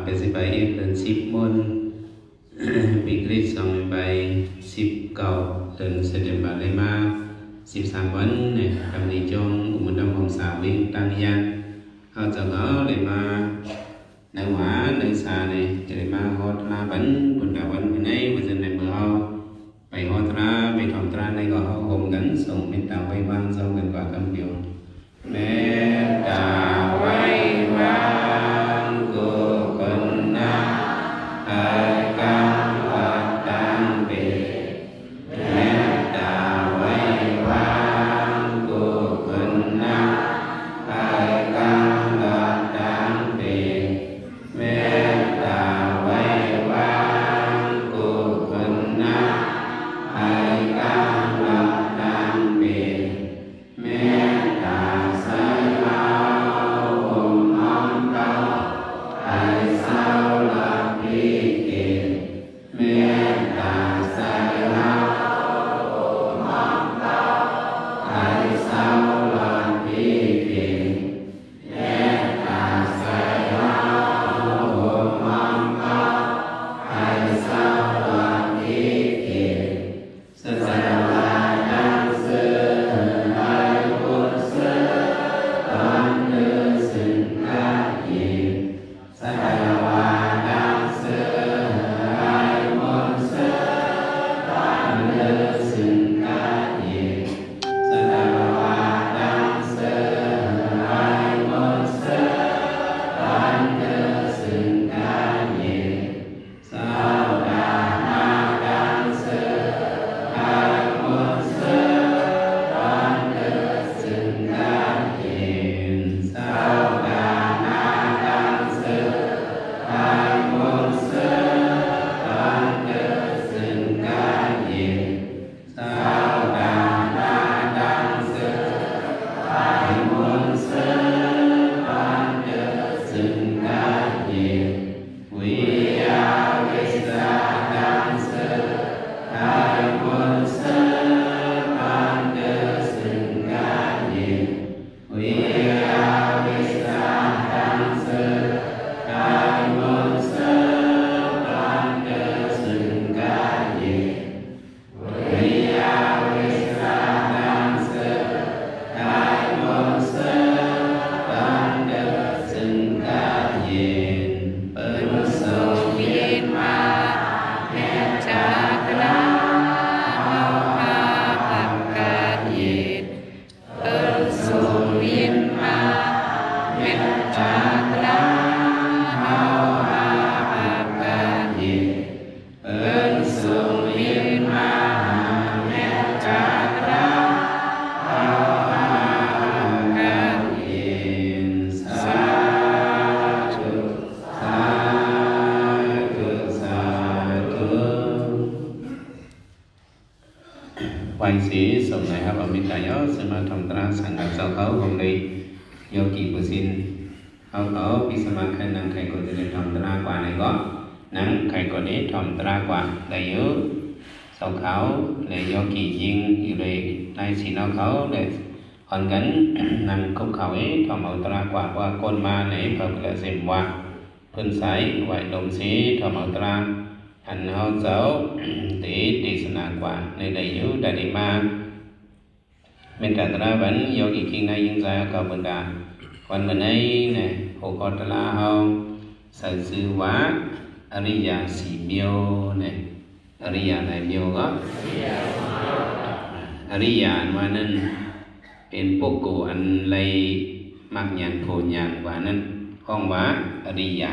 เป็นสิบใบเอกเดินสิบมนปีกฤษ2 ใบ19 เดือนเซปเทมเบอร์เลยมา13 วันเนี่ยกำนิจงอุมดำของสาววิ่งตั้งยันเขาจะก็เลยมาในหวาในสาเนี่ยจะเลยมาฮอตราบันบนดาวันวันนี้วันจันทร์ในเมื่อเขาไปฮอตราไปทำตราในก็เขาห่มกันส่งเป็นตาไว้วางส่งกันกว่าคำเดียวเมตตาไว้วางกุศลนะให้กำวัดตั้งเป็นเมตตาไว้วางกุศลนะให้กำวัดตั้งเป็นเมตตาไว้วางกุศลนะให้กำวัดตั้งเป็นเมตตาใส่เราองค์น้อมเก่าให้เศร้าหลับพิเกตเมตตาใส่เราองค์น้อมเก่าให้เศร้าหลับพิเกตเมตตาใส่เราองค์น้อมเก่าให้เศร้าหลับพิเกตสัจจะวาดังเสือให้บุญเสือตอนเนื้อสึงกาเย็นสัจจะวาดังเสือให้บุญเสือตอนเนื้อสึงกาเย็นสัจจะวาดังเสือให้บุญเสือตอนเนื้อสึงกาเย็นสาวดานาดังเสือให้บุญเสือตอนเนื้อสึงกาเย็นสาวดานาดังเสือให้บุญเสือตอนเนื้อสึงกาเย็นสาวดานาดังเสือให้บุญเสือตอนเนื้อสึงกาเย็นวิยาวิสาดังเสือให้บุญเสือตอนเนื้อสึงกาเย็นวิยาวิสาดังเสือให้บุญเสือตอนเนื้อสึงกาเย็นวิยาวิสาดังเสือให้บุญเสือตอนเนื้อสึงกาเย็นเปิดโสเวียนมาแห่งจากนาเอาพาพักกาเย็นเปิดโสเวียนมาแห่งจากนาเอาพาพักกาเย็นเปิดโสเวียนมาแห่งจากนาเอาพาพักกาเย็นสาธุสาธุสาธุวันสีสมในครับอมิตายสมาธรรมตราสังกัดเจ้าเขาของในโยกีปุสินเขาพิสมาขันนังใครก็จะได้ทำตรากว่าในก็นังใครก็ได้ทำตรากว่าได้เยอะเจ้าเขาเลยโยกียิงอยู่เลยในสีน้องเขาเลยคนกันนังคุกเขาทำเอาตรากว่าคนมาในเพิ่มเลยเสมว่าเพิ่นใสไหวลมสีทำเอาตราอันเขาเจ้าตีสนากว่าในได้เยอะได้มาเป็นการตราบันโยกีคิงในยิงใจกับบรรดาวันวันนี้เนี่ยหกตราเฮาสัจสือว่าอริยสีเมียวเนี่ยอริยในเมียวก็อริยว่านั้นเป็นพวกกูอันไรมักยันโพยันว่านั้นห้องว่าอริย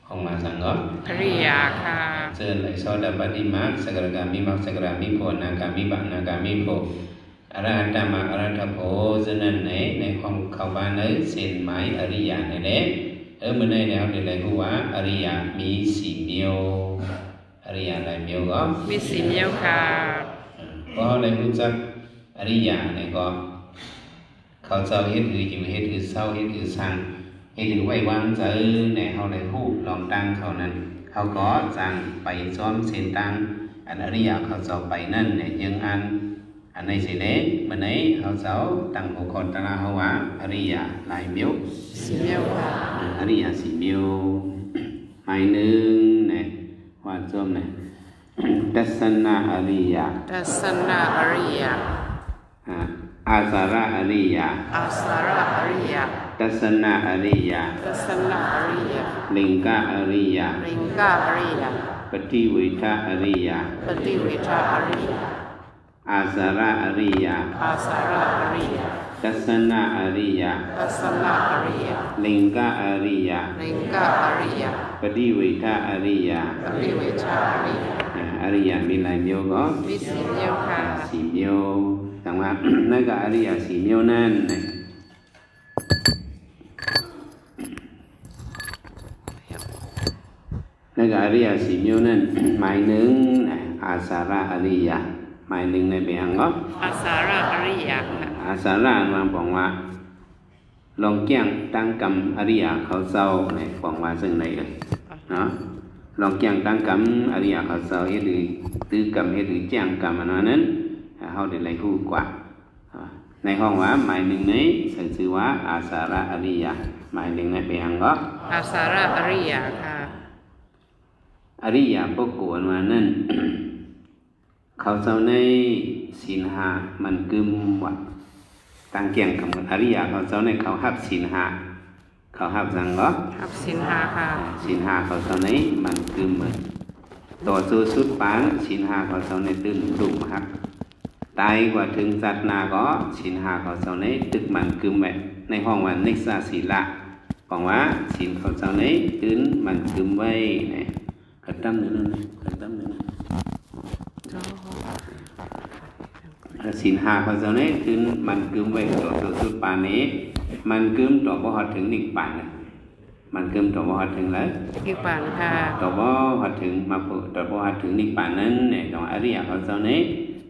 ห้องมาสังก็ ภริยาค่ะ เจริญไหลโสดาปฏิมาสกรกามิมักสกรามิโพนากามิบังนากามิโพอรหัตตมรรคอรหัตโพฉะนั้นในห้องเข้าบ้านนั้นเส้นไม้อริยะนี่แหละเมื่อในแนวเดี๋ยวเลยรู้ว่าอริยะมีสีเมียวอริยะหลายเมียวก็ มีสีเมียวค่ะ เพราะอะไรรู้จักอริยะเนี่ยก็เขาเจ้าเฮ็ดคืออยู่เฮ็ดคือเศร้าเฮ็ดคือสั่งเฮ็ดคือไว้วางใจในเขาได้ฮู้ลองตั้งเขานั้นเขาก็สั่งไปซ้อมเส้นตั้งอันอริยะเขาเจ้าไปนั่นเนี่ยยังอันในสิเล็กมันไหนเขาเจ้าตั้งหัวคนตราเขาว่าอริยะหลายเมียว สีเมียวค่ะ อริยะสีเมียว ายหนึ่งเนี่ยว่าจมเนี่ยทัศนะอริยะ ทัศนะอริยะ อาสาระอริยะ อาสาระอริยะ ทัศนะอริยะ ทัศนะอริยะ ลิงกะอริยะ ลิงกะอริยะ ปฏิวิทะอริยะ ปฏิวิทาอริยะ อาสาระอริยะ อาสาระอริยะ ทัศนะอริยะ ทัศนะอริยะ ลิงกะอริยะ ลิงกะอริยะ ปฏิวิทะอริยะ ปฏิวิทาอริยะ อริยะมีหลายမျိုးก็ มีสี่เดียวค่ะ สี่မျိုးแต่ว่านั่นก็อริยะสี่မျိုးนั่นนะนั่นก็อริยะสี่မျိုးนั่นหมายหนึ่งอาสาระอริยะหมายหนึ่งในเบียงก็ อาสาระอริยะค่ะ อาสาระมาบอกว่าลองแจ้งตั้งกรรมอริยะเขาเศร้าในบอกว่าซึ่งไหนเอ่ยเนาะลองแจ้งตั้งกรรมอริยะเขาเศร้าเฮ็ดหรือตื้อกรรมเฮ็ดหรือแจ้งกรรมอันนั้นเฮาได้หลายผู้กว่าในห้องว่าหมายหนึ่งนี้ชื่อว่าอาสาระอริยะหมายหนึ่งในเบียงก็ อาสาระอริยะค่ะ อริยะปกวนว่านั่น เขาเศร้าในศีลห้ามันกึมวัดตั้งเกี่ยงกับอริยะเขาเศร้าในเขาหับศีลห้าเขาหับสังก็ ทับสินหาค่ะ ศีลห้าเขาเศร้าในมันกึมเหมือนต่อสู้สุดปางศีลห้าเขาเศร้าในตื่นดุมครับตายกว่าถึงสัตนาก็ศีลห้าเขาเศร้าในตึกมันกึมไว้ในห้องวันนิสสาศีละบอกว่าศีลเขาเศร้าในตื่นมันกึมไว้เนี่ยขัดตั้มหนึ่งนั่นขัดตั้มหนึ่งนั่นศีลห้าเขาเจ้าเนี่ยคือมันกึมไว้ต่อตัวสุดปานนี้มันกึมต่อบ่ฮอดถึงนิพพานนะมันกึมต่อบ่ฮอดถึงแล้ว อีกปานค่ะ ต่อบ่ฮอดถึงมาต่อบ่ฮอดถึงนิพพานนั้นเนี่ยตรงอริยเขาเจ้าเนี่ย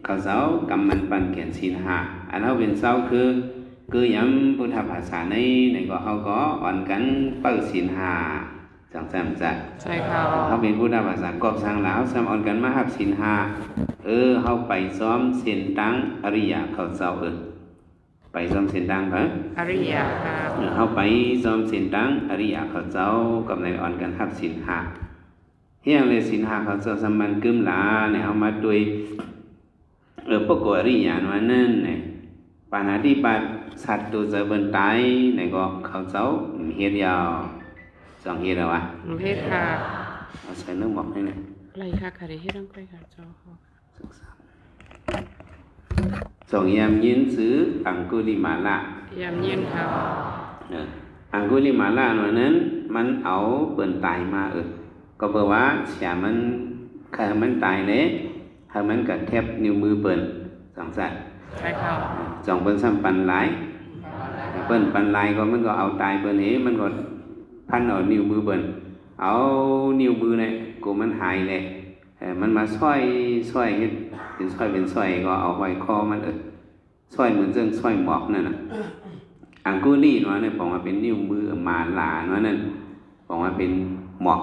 เขาเจ้ากำมันปันเขียนศีลห้าอันเฮาเป็นเจ้าคือยำพุทธภาษาในก็เฮาก็อ่อนกันเปิ้ศีลห้าจังซั่นจ้ะ ใช่ค่ะ เขาเป็นพุทธภาษากอบสร้างแล้วซ้ำอ่อนกันมาหับศีลห้าเฮาไปซ้อมเส้นตังอริยะเขาเจ้าไปซ้อมเส้นตังเพิ่น อริยะค่ะ เฮาไปซ้อมเส้นตังอริยะเขาเจ้ากับในอ่อนกันหับศีลห้าเฮียงเลยศีลห้าเขาเจ้าสมันกึมหลาเนี่ยเอามาด้วยปกอริยะว่านั่นเนี่ยปานาธิบาตสัตว์ตัวจะเบิ่นตายเนี่ยก็เขาเจ้าเฮ็ดยาวสองเฮ็ดแล้ววะ หนูเพศค่ะ เอาใส่เรื่องบอกให้หน่อย อะไรค่ะค่ะเดี๋ยวให้ต้องไปค่ะเจ้าค่ะ ส่งยามยินซื้ออังคุลิมาละ ยามเย็นค่ะ อังคุลิมาละวันนั้นมันเอาเปิ่นตายมาก็เปล่าว่าเสียมันใครมันตายเลยถ้ามันก็แทบนิ้วมือเปิ่นสองสัตว์ ใช่ค่ะ สองเปิ่นซ้ำปันหลายเปิ่นปันหลายก็มันก็เอาตายเปิ่นนี้มันก็พันเอานิ้วมือเปิ่นเอานิ้วมือเนี่ยกูมันหายเลยมันมาช่วยเฮ็ดเป็นช่วยก็เอาไว้คอมันช่วยเหมือนเรื่องช่วยหมอกนั่นน่ะอังกุลีเนาะเนี่ยบอกว่าเป็นนิ้วมือมาลาเนาะนั่นบอกว่าเป็นหมอก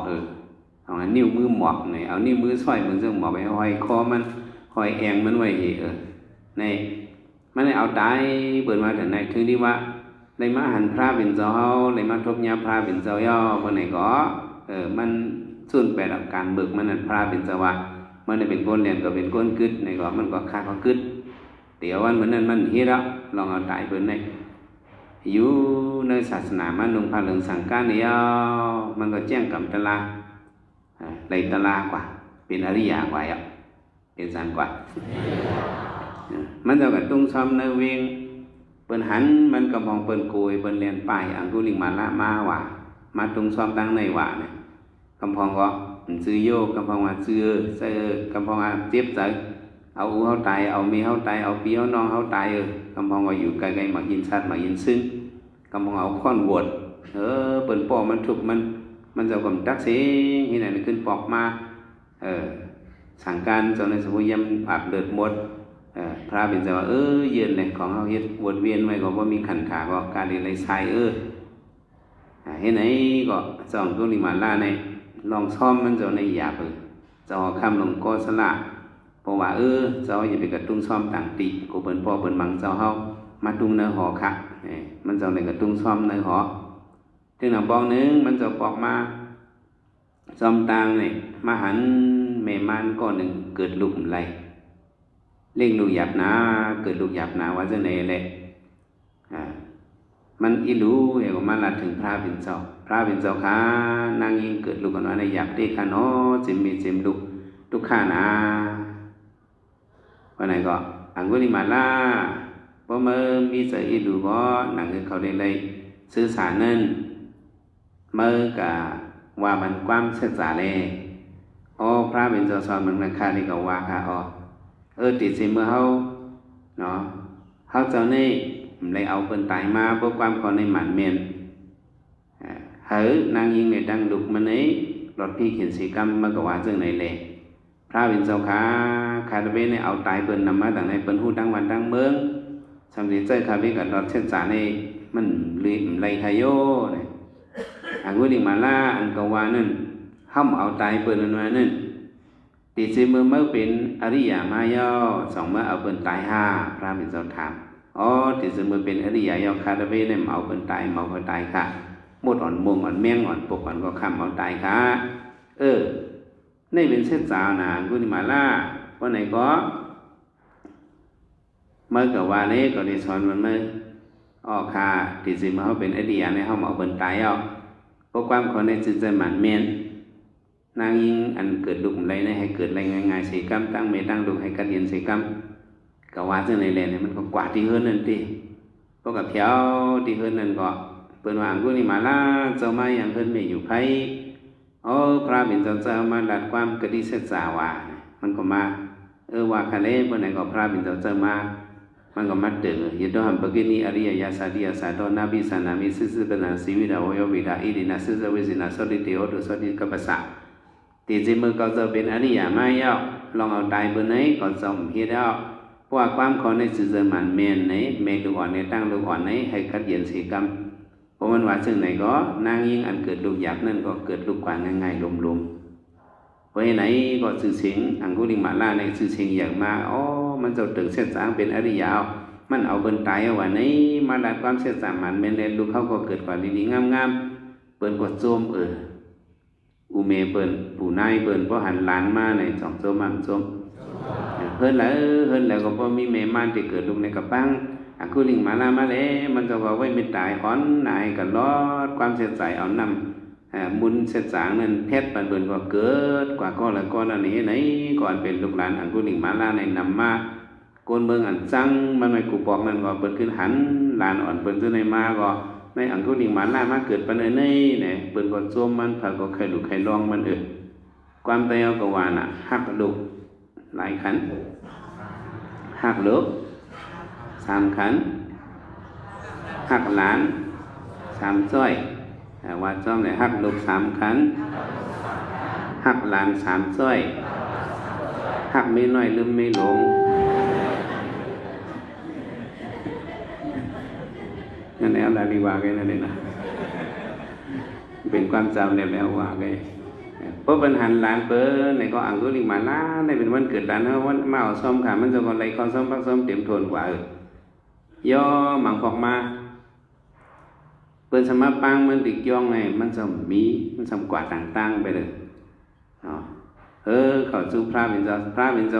บอกว่านิ้วมือหมอกเนี่ยเอานิ้วมือช่วยเหมือนเรื่องหมอกไปห้อยคอมันห้อยแองมันไว้ในมันได้เอาตายเปิดมาแต่ไหนถึงที่ว่าได้มาหันพระเป็นเจ้าได้มาทบยาพระเป็นเจ้าย่อคนไหนก็มันส่วนแปดอาการเบิกมันนั่นพระเป็นเจ้าวะมันได้เป็นก้นเรียนก็เป็นก้นกึดในก็มันก็ฆ่าเขากึดเดี๋ยววันเหมือนนั้นมันเฮ็ดแล้วลองเอาตายเพิ่นในอยู่ในศาสนามันลงพาเหลืองสังการเนี่ยมันก็แจ้งกับตะลาเลยตะลากว่าเป็นอริยะกว่าเป็นสันกว่ามันเท่ากับตุ้งซ้อมในเวงเปิ้นหันมันกำพองเปิ้นโกยเปิ้นเรียนป้ายอังกุลิมาละมาว่ามาตุ้งซ้อมตั้งในว่าเนี่ยกำพองก็ซื้อโยกกำพองว่าซื้อกำพองว่าเจ็บใจเอาอูเฮาตายเอาเมียเฮาตายเอาปีเฮาน้องเฮาตายกำพองว่าอยู่ไกลๆมายินชัดมายินซึ้งกำพองเอาค้อนบวชเปิ้นป้อมันทุกมันจะกำตักสิที่ไหนขึ้นปอกมาสั่งการเจ้าในสมุยำอาบเลือดหมดพระเป็นจะว่าเย็นเลยของเฮาเฮ็ดวนเวียนไว้ก็บ่มีขันขาก็การเรียนไรใส่เฮ็ดไหนก็ส่องตัวนิมาล่าในลองซ่อมมันเจ้าในหยาบเจ้าคำลงก็สละเพราะว่าเจ้าอย่าไปกระตุ้งซ่อมต่างติกูเปิ้นพ่อเปิ้นบังเจ้าเฮามาตุ้งเนื้อหอค่ะมันเจ้าในกระตุ้งซ่อมเนื้อหอถึงหนังปองนึงมันจะปอกมา ซอมตางเนี่ยมาหันแม่มันก็หนึ่งเกิดลูกไรเลี้ยงลูกหยาบหนาเกิดลูกหยาบหนาว่าจะไหนแหละมันอีรู้เอ๋มาลัดถึงพระเป็นเจ้าพระเป็นเจ้าข้านางยิงเกิดลูกกันว่าในหยาบได้ข้าน้อจิมมีจิมลูกทุกข้านาวันไหนก็อังกุลิมาลาเพราะเมื่อมีใจอีรู้ก็หนังเขาได้เลยสื่อสารนั่นเมื่อกะว่ามันความเสียสาเลยอ๋อพระเป็นเจ้าสอนมันค่านี่ก็ว่าค่ะอ๋อติดสิเมื่อเขาเนาะเขาเจ้านี่เลยเอาเป็นตายมาเพราะความเขาในหมันเมียนเฮ้ยนางยิงในดังดุกมันนี้รถพี่เขียนสีกรรมมันก็ว่าเรื่องไหนเลยพระเป็นเจ้าขาคาเบในเอาตายเปิ้นนำมาต่างในเปิ้นหูดังวันดังเมืองสำเร็จใจคาเบกับรถเช่นสาในมันลืมไรทายโยเนี่ยอังกุลิมาลาอันกวานั่นห้ามเอาตายเปิ้นนั่นนั่นติดซีมือเมื่อเป็นอริยามายอสองเมื่อเอาเปิ้นตายห้าพระเป็นเจ้าถามอ๋อติดซีมือเป็นอริยายอคาเบเนี่ยเอาเปิ้นตายเมาเปิ้นตายค่ะหมดอ่อนมงอ่อนแมงอ่อนปกอ่อนก็คำเอาตายค่ะนี่เป็นเส้นสาวนะกุณิมาล่าวันไหนก็เมื่อกับว่านี้ก็ได้สอนมันเมื่อออกค่ะติดสิมาเขาเป็นอดีตในเขาเอาเบิ่นตายเอาเพราะความคนในจิตใจหมันเมียนนางยิงอันเกิดลูกอะไรในให้เกิดอะไรง่ายๆสีกรรมตั้งเมตั้งลูกให้กัดเย็นสีกรรมกับว่าซึ่งในแหล่เนี่ยมันก็กว่าที่เฮือนนั่นทีเพราะกับเพียวที่เฮือนนั่นก็เปิดวางกุณิมาล่าเจ้ามาอย่างเฮือนไม่อยู่ไผพระเป็นเจ้ามาดัดความกระดิษฐ์สาวามันก็มาว่าคาเลเมื่อไหร่ก็พระเป็นเจ้ามามันก็มาเดือดยดหันปกินีอริยยาสาดิยาสาโดนาบิสานามิสิสเปนันสีวิดาโวยวิดาอิรินาสิสเวสินาสดิเตโอตุสดิกัปปะสะตีจิมือก็จะเป็นอริยามายาวลองเอาตายบนไหนก็จมเฮ็ดเอาเพราะความขอในจิตใจมันเมนไหนเมลูกอ่อนในตั้งลูกอ่อนไหนให้คัดเย็นสีกรรมเพราะมันว่าซึ่งไหนก็นางยิงอันเกิดลูกหยาบนั่นก็เกิดลูกกว่าง่ายๆลมๆเพราะไหนก็สื่อเสียงอังกุลิมาล่าในสื่อเสียงอย่างมามันจะตึงเส้นสางเป็นอริยาวมันเอาเบิ่นตายเอาว่านี้มาดัดความเส้นสางมันเมนเลยลูกเขาก็เกิดกว่าดีๆงามๆเปิ้นก็โจมอุเมเปิ้นปู่นายเปิ้นเพราะหันหลานมาในสองโจมโจมเฮิรนแล้วก็พอมีแม่ม่านที่เกิดลูกในกระปังอังคุลิงมาลามาเลยมันจะว่าไว้ไม่ตายขอนนายกันรอดความเสียใจเอานำมุนเสียสางนั่นเพชรปันเบิ่นก็เกิดกว่าก็ละก้อนอันนี้ไหนก่อนเป็นลูกหลานอังคุลิงมาลาในนำมาโกนเมืองอันจังมันไม่กูบอกนั่นก็เปิดขึ้นหันหลานอ่อนเปิดขึ้นในมาก็ในอังคุลิงมาลามาเกิดปันเนี่ยเปิดก็โจมมันผักก็ใครดูใครลองมันความเตยก็ว่าน่ะหักลูกหลายขันหักลูก3 ขันหักหลาน3 จ้อยว่าจ้อมเลยหักลูก3 ขันหักหลาน3 จ้อยหักไม่น้อยลืมไม่หลงนั่นแหละอะไรดีว่ากันนั่นเองนะเป็นความจำแล้วว่ากันเพราะปัญหาหลานเปิ้ลในก็อังกุลิมาล่าในเป็นวันเกิดหลานเขาวันมาเอาซ้อมขามันจะก็เลยข้อซ้อมพักซ้อมเต็มทนกว่าย่อหมังพอกมาเปิ้นสมาปังมันติดย่องไงมันสมมีมันสมกว่าต่างๆไปเลยเขาจูพระเป็นเจ้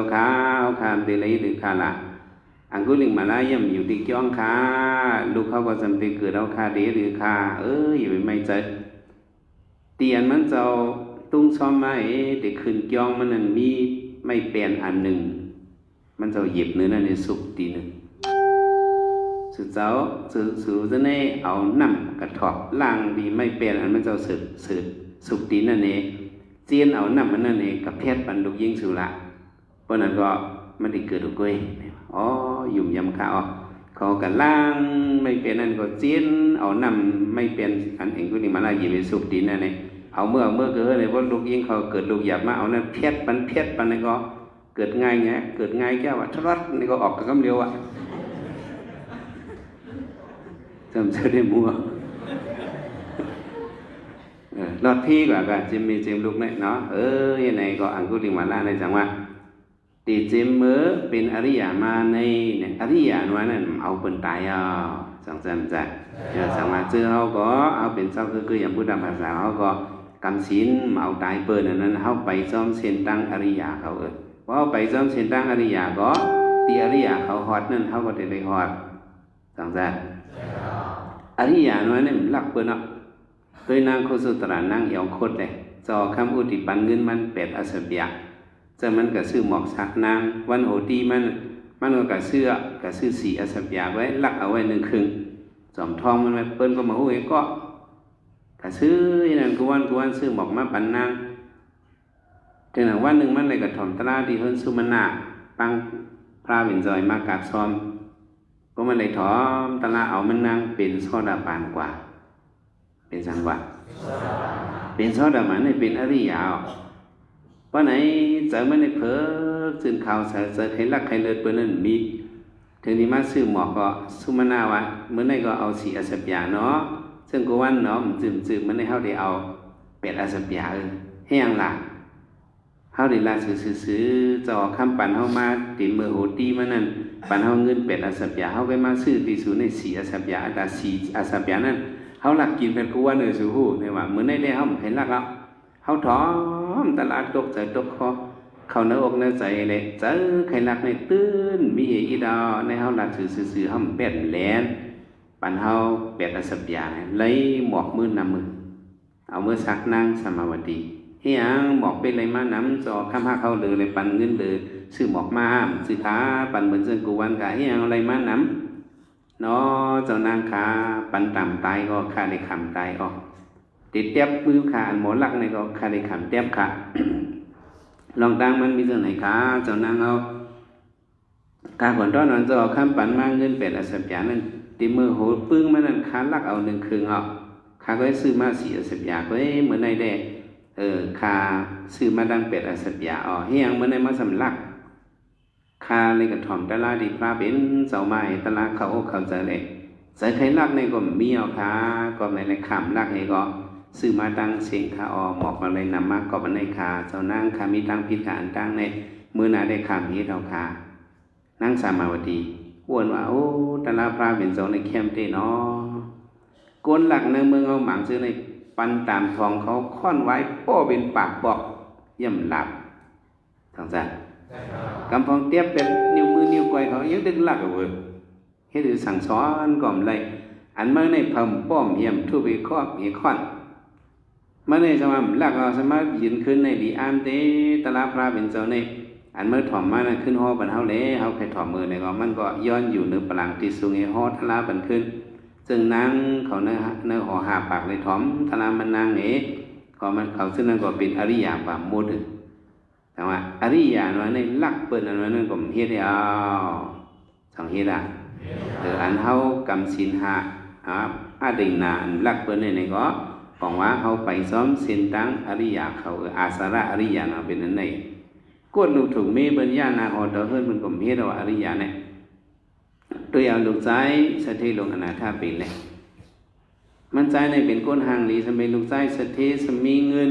าข้าวคามเตลัยหรือคาละอังกุลิมาล่าย่ำอยู่ติดย่องข้าลูกเขาก็สมติเกิดเอาคาเดหรือคาอย่าไปไม่ใจเตียนมันเจ้าตุ้งซ้อมมาเด็กขึ้นย่องมันนั่นมีไม่เปลี่ยนอันหนึ่งมันเจ้าหยิบเนื้อนั่นในสุกตีหนึ่งสุดเจ้าสื่อจะได้เอาน้ำกระถอบล่างดีไม่เปลี่ยนอันมันเจ้าสืบสุกตีนั่นเองเจียนเอาน้ำมันนั่นเองกับเพชรปันลูกยิงสุระเพราะนั้นก็มันได้เกิดดุกวยยุ่มยำข้าวเขากันล่างไม่เปลี่ยนนั่นก็เจียนเอาน้ำไม่เปลี่ยนอันเองก็นี่มาลาหยิบไปสุกตีนั่นเองเอาเมื่อเกิดเลยเพราะลูกยิงเขาเกิดลูกหยาบมาเอานั่นเพชรปันนี่ก็เกิดง่ายเงี้ยเกิดง่ายแค่ว่าทรัดนี่ก็ออกกับคำเดียวจำจะได้มัวรอดพี่กว่ากันจิมมีจิมลูกเนาะยังไงก็อังกุลิมาล่าในจังว่าตีจิมมือเป็นอริยามาในเนี่ยอริยาว่านั่นเอาเป็นตายจังจำใจจังมาเจอเขาก็เอาเป็นเจ้าคืออย่างพุทธภาษาเขาก็ กำศีลเอาตายเปิ้นอันนั้นเฮาไปซ่อมเส้นตั้งอริยะเขาพอเฮาไปซ่อมเส้นตั้งอริยะก็ที่อริยะเขาฮอดนั่นเฮาก็ได้ฮอดจังซั่นอริยะนั้นนี่มันลักเปิ้นเนาะโดยนางโคสุตระนางเหี่ยวคดเลยจอคำอุติปันเงินมัน8อสบยะจะมันก็ซื้อหมอกสักนางวันโหตีมันก็ซื้อ4อสบยะไว้ลักเอาไว้1ครึ่งจอมทองมันไว้เปิ้นก็มาฮู้ก็ซื้อนั่นกูวันซื้อหมอกมาปันนางถึงวันหนึ่งมันเลยกระถ่อมตราที่เฮิรนสุมาณะปังพระเป็นจอยมากราบซ้อมก็มันเลยถอมตราเอามันนางเป็นโซดาปานกว่าเป็นสังวะเป็นโซดามันเป็นอริยะเพราะไหนเจอมันในเพิกสื่นข่าวเจอใครรักใครเลิศเปิ้นนั่นมีถึงนี้มาซื้อหมอกก็สุมาณะวะเมื่อไหร่ก็เอา4อสบยะเนาะซึ่งกูวันเนาะมันจืดมันได้เฮาได้เอา8อสบยะเฮียงล่ะเฮาได้ลาซื้อจอคำปันเฮามาติมือโหตีมันนั่นปันเฮาเงิน8อสบยะเฮาไปมาซื้อที่ศูนย์ใน4อสบยะอันดา4อสบยะนั้นเฮาลักกินเป็นกูวันสู้ฮู้ได้ว่ามื้อได้เฮาเห็นลักเอาเฮาถอมตลาดตกใจตกคอเข้าในอกในใจเลยเจอใครลักในตื่นมีอีดาในเฮาลักซื้อเฮาเป็ดแลนปันเฮา8อสบยะเลยหมอกมือนำมือเอามือสักนางสมาวดีเฮียงหมอกเป็นไรมานำจอคำหักเขาเลยปันเงินเลยซื้อหมอกมาซื้อขาปันเหมือนเส้นกูวันกะเฮียงอะไรมานำเนาะเจ้านางขาปันต่ำตายก็ขาได้ขำตายออกติดเตียบมือขาอันหมอลักในก็ขาได้ขำเตียบขาลองตั้งมันมีเจ้าไหนขาเจ้านางเอาการผลต้อนนอนจอคำปันมาเงิน8อสบยะนั่นตีมือโหปึ้งมันนั่นขาลักเอา1ครึ่งเอาขาก็ซื้อมา4อสบยะก็เหมือนในแดคาซื้อมาดัง8อสบยะเฮียงเหมือนในมาสำลักคาเลยกระถ่อมตะลาดีพระเป็นเจ้าไม้ตะลาเขาใจเลยใส่ไข่ลักในก็มีเอาคาก็ในขำลักให้ก็ซื้อมาดังเสียงคาหมอกมาเลยนำมาก็บันในคาเจ้านางคามีตั้งพิธานตั้งในมือนาได้ขำนี้เอาคานางสามาวดีอ้วนว่าโอ้ตะลาพระเป็นเจ้าในเข้มเตเนาะกวนหลักในเมืองเอาหมังซื้อในปันตามทองเขาค่อนไว้ป้อเป็นปากบอกย่ำหลับทางซ้ายกำพองเตี้ยเป็นนิ้วมือนิ้วก้อยเขายังดึงหลักเอาเว้ยเฮ็ดสั่งสอนก่อมเลยอันเมื่อในพมป้อมเยี่ยมทุบอีครอบอีค่อนเมื่อในสมัยหลักเอาสมายืนขึ้นในดีอามเตตะลาพระเป็นเจ้าในอันเมื่อถ่อมมานะขึ้นห่อบันเฮาเล่เฮาใครถ่อมมือในก็มันก็ย้อนอยู่ในปลังที่สูงห่อทะลาบันขึ้นซึ่งนางเขาเนื้อห่อหาปากเลยถ่อมทะลามันนางก็มันเขาซึ่งนั่นก็เป็นอริยะว่าโมดแต่ว่าอริยะนั้นในลักเปิ้นอันนั้นก็เฮ็ดได้เอาสองเฮ็ดอันเฮากำศีล5อาดินาอันลักเปิ้นในก็ของว่าเฮาไปซ้อมเส้นตั้งอริยะเขาอาสาระอริยะน่ะเป็นอันไหนกดลูกถูกเมเบิ่นญาณาอดเฮิรนมันก็เฮ็ดว่าอริยะเนี่ยตัวอย่างลูกใจสถิลงอนาถาเป็นเลยมันใจในเป็นก้นหางลีสมัยลูกใจสถิสมีเงิน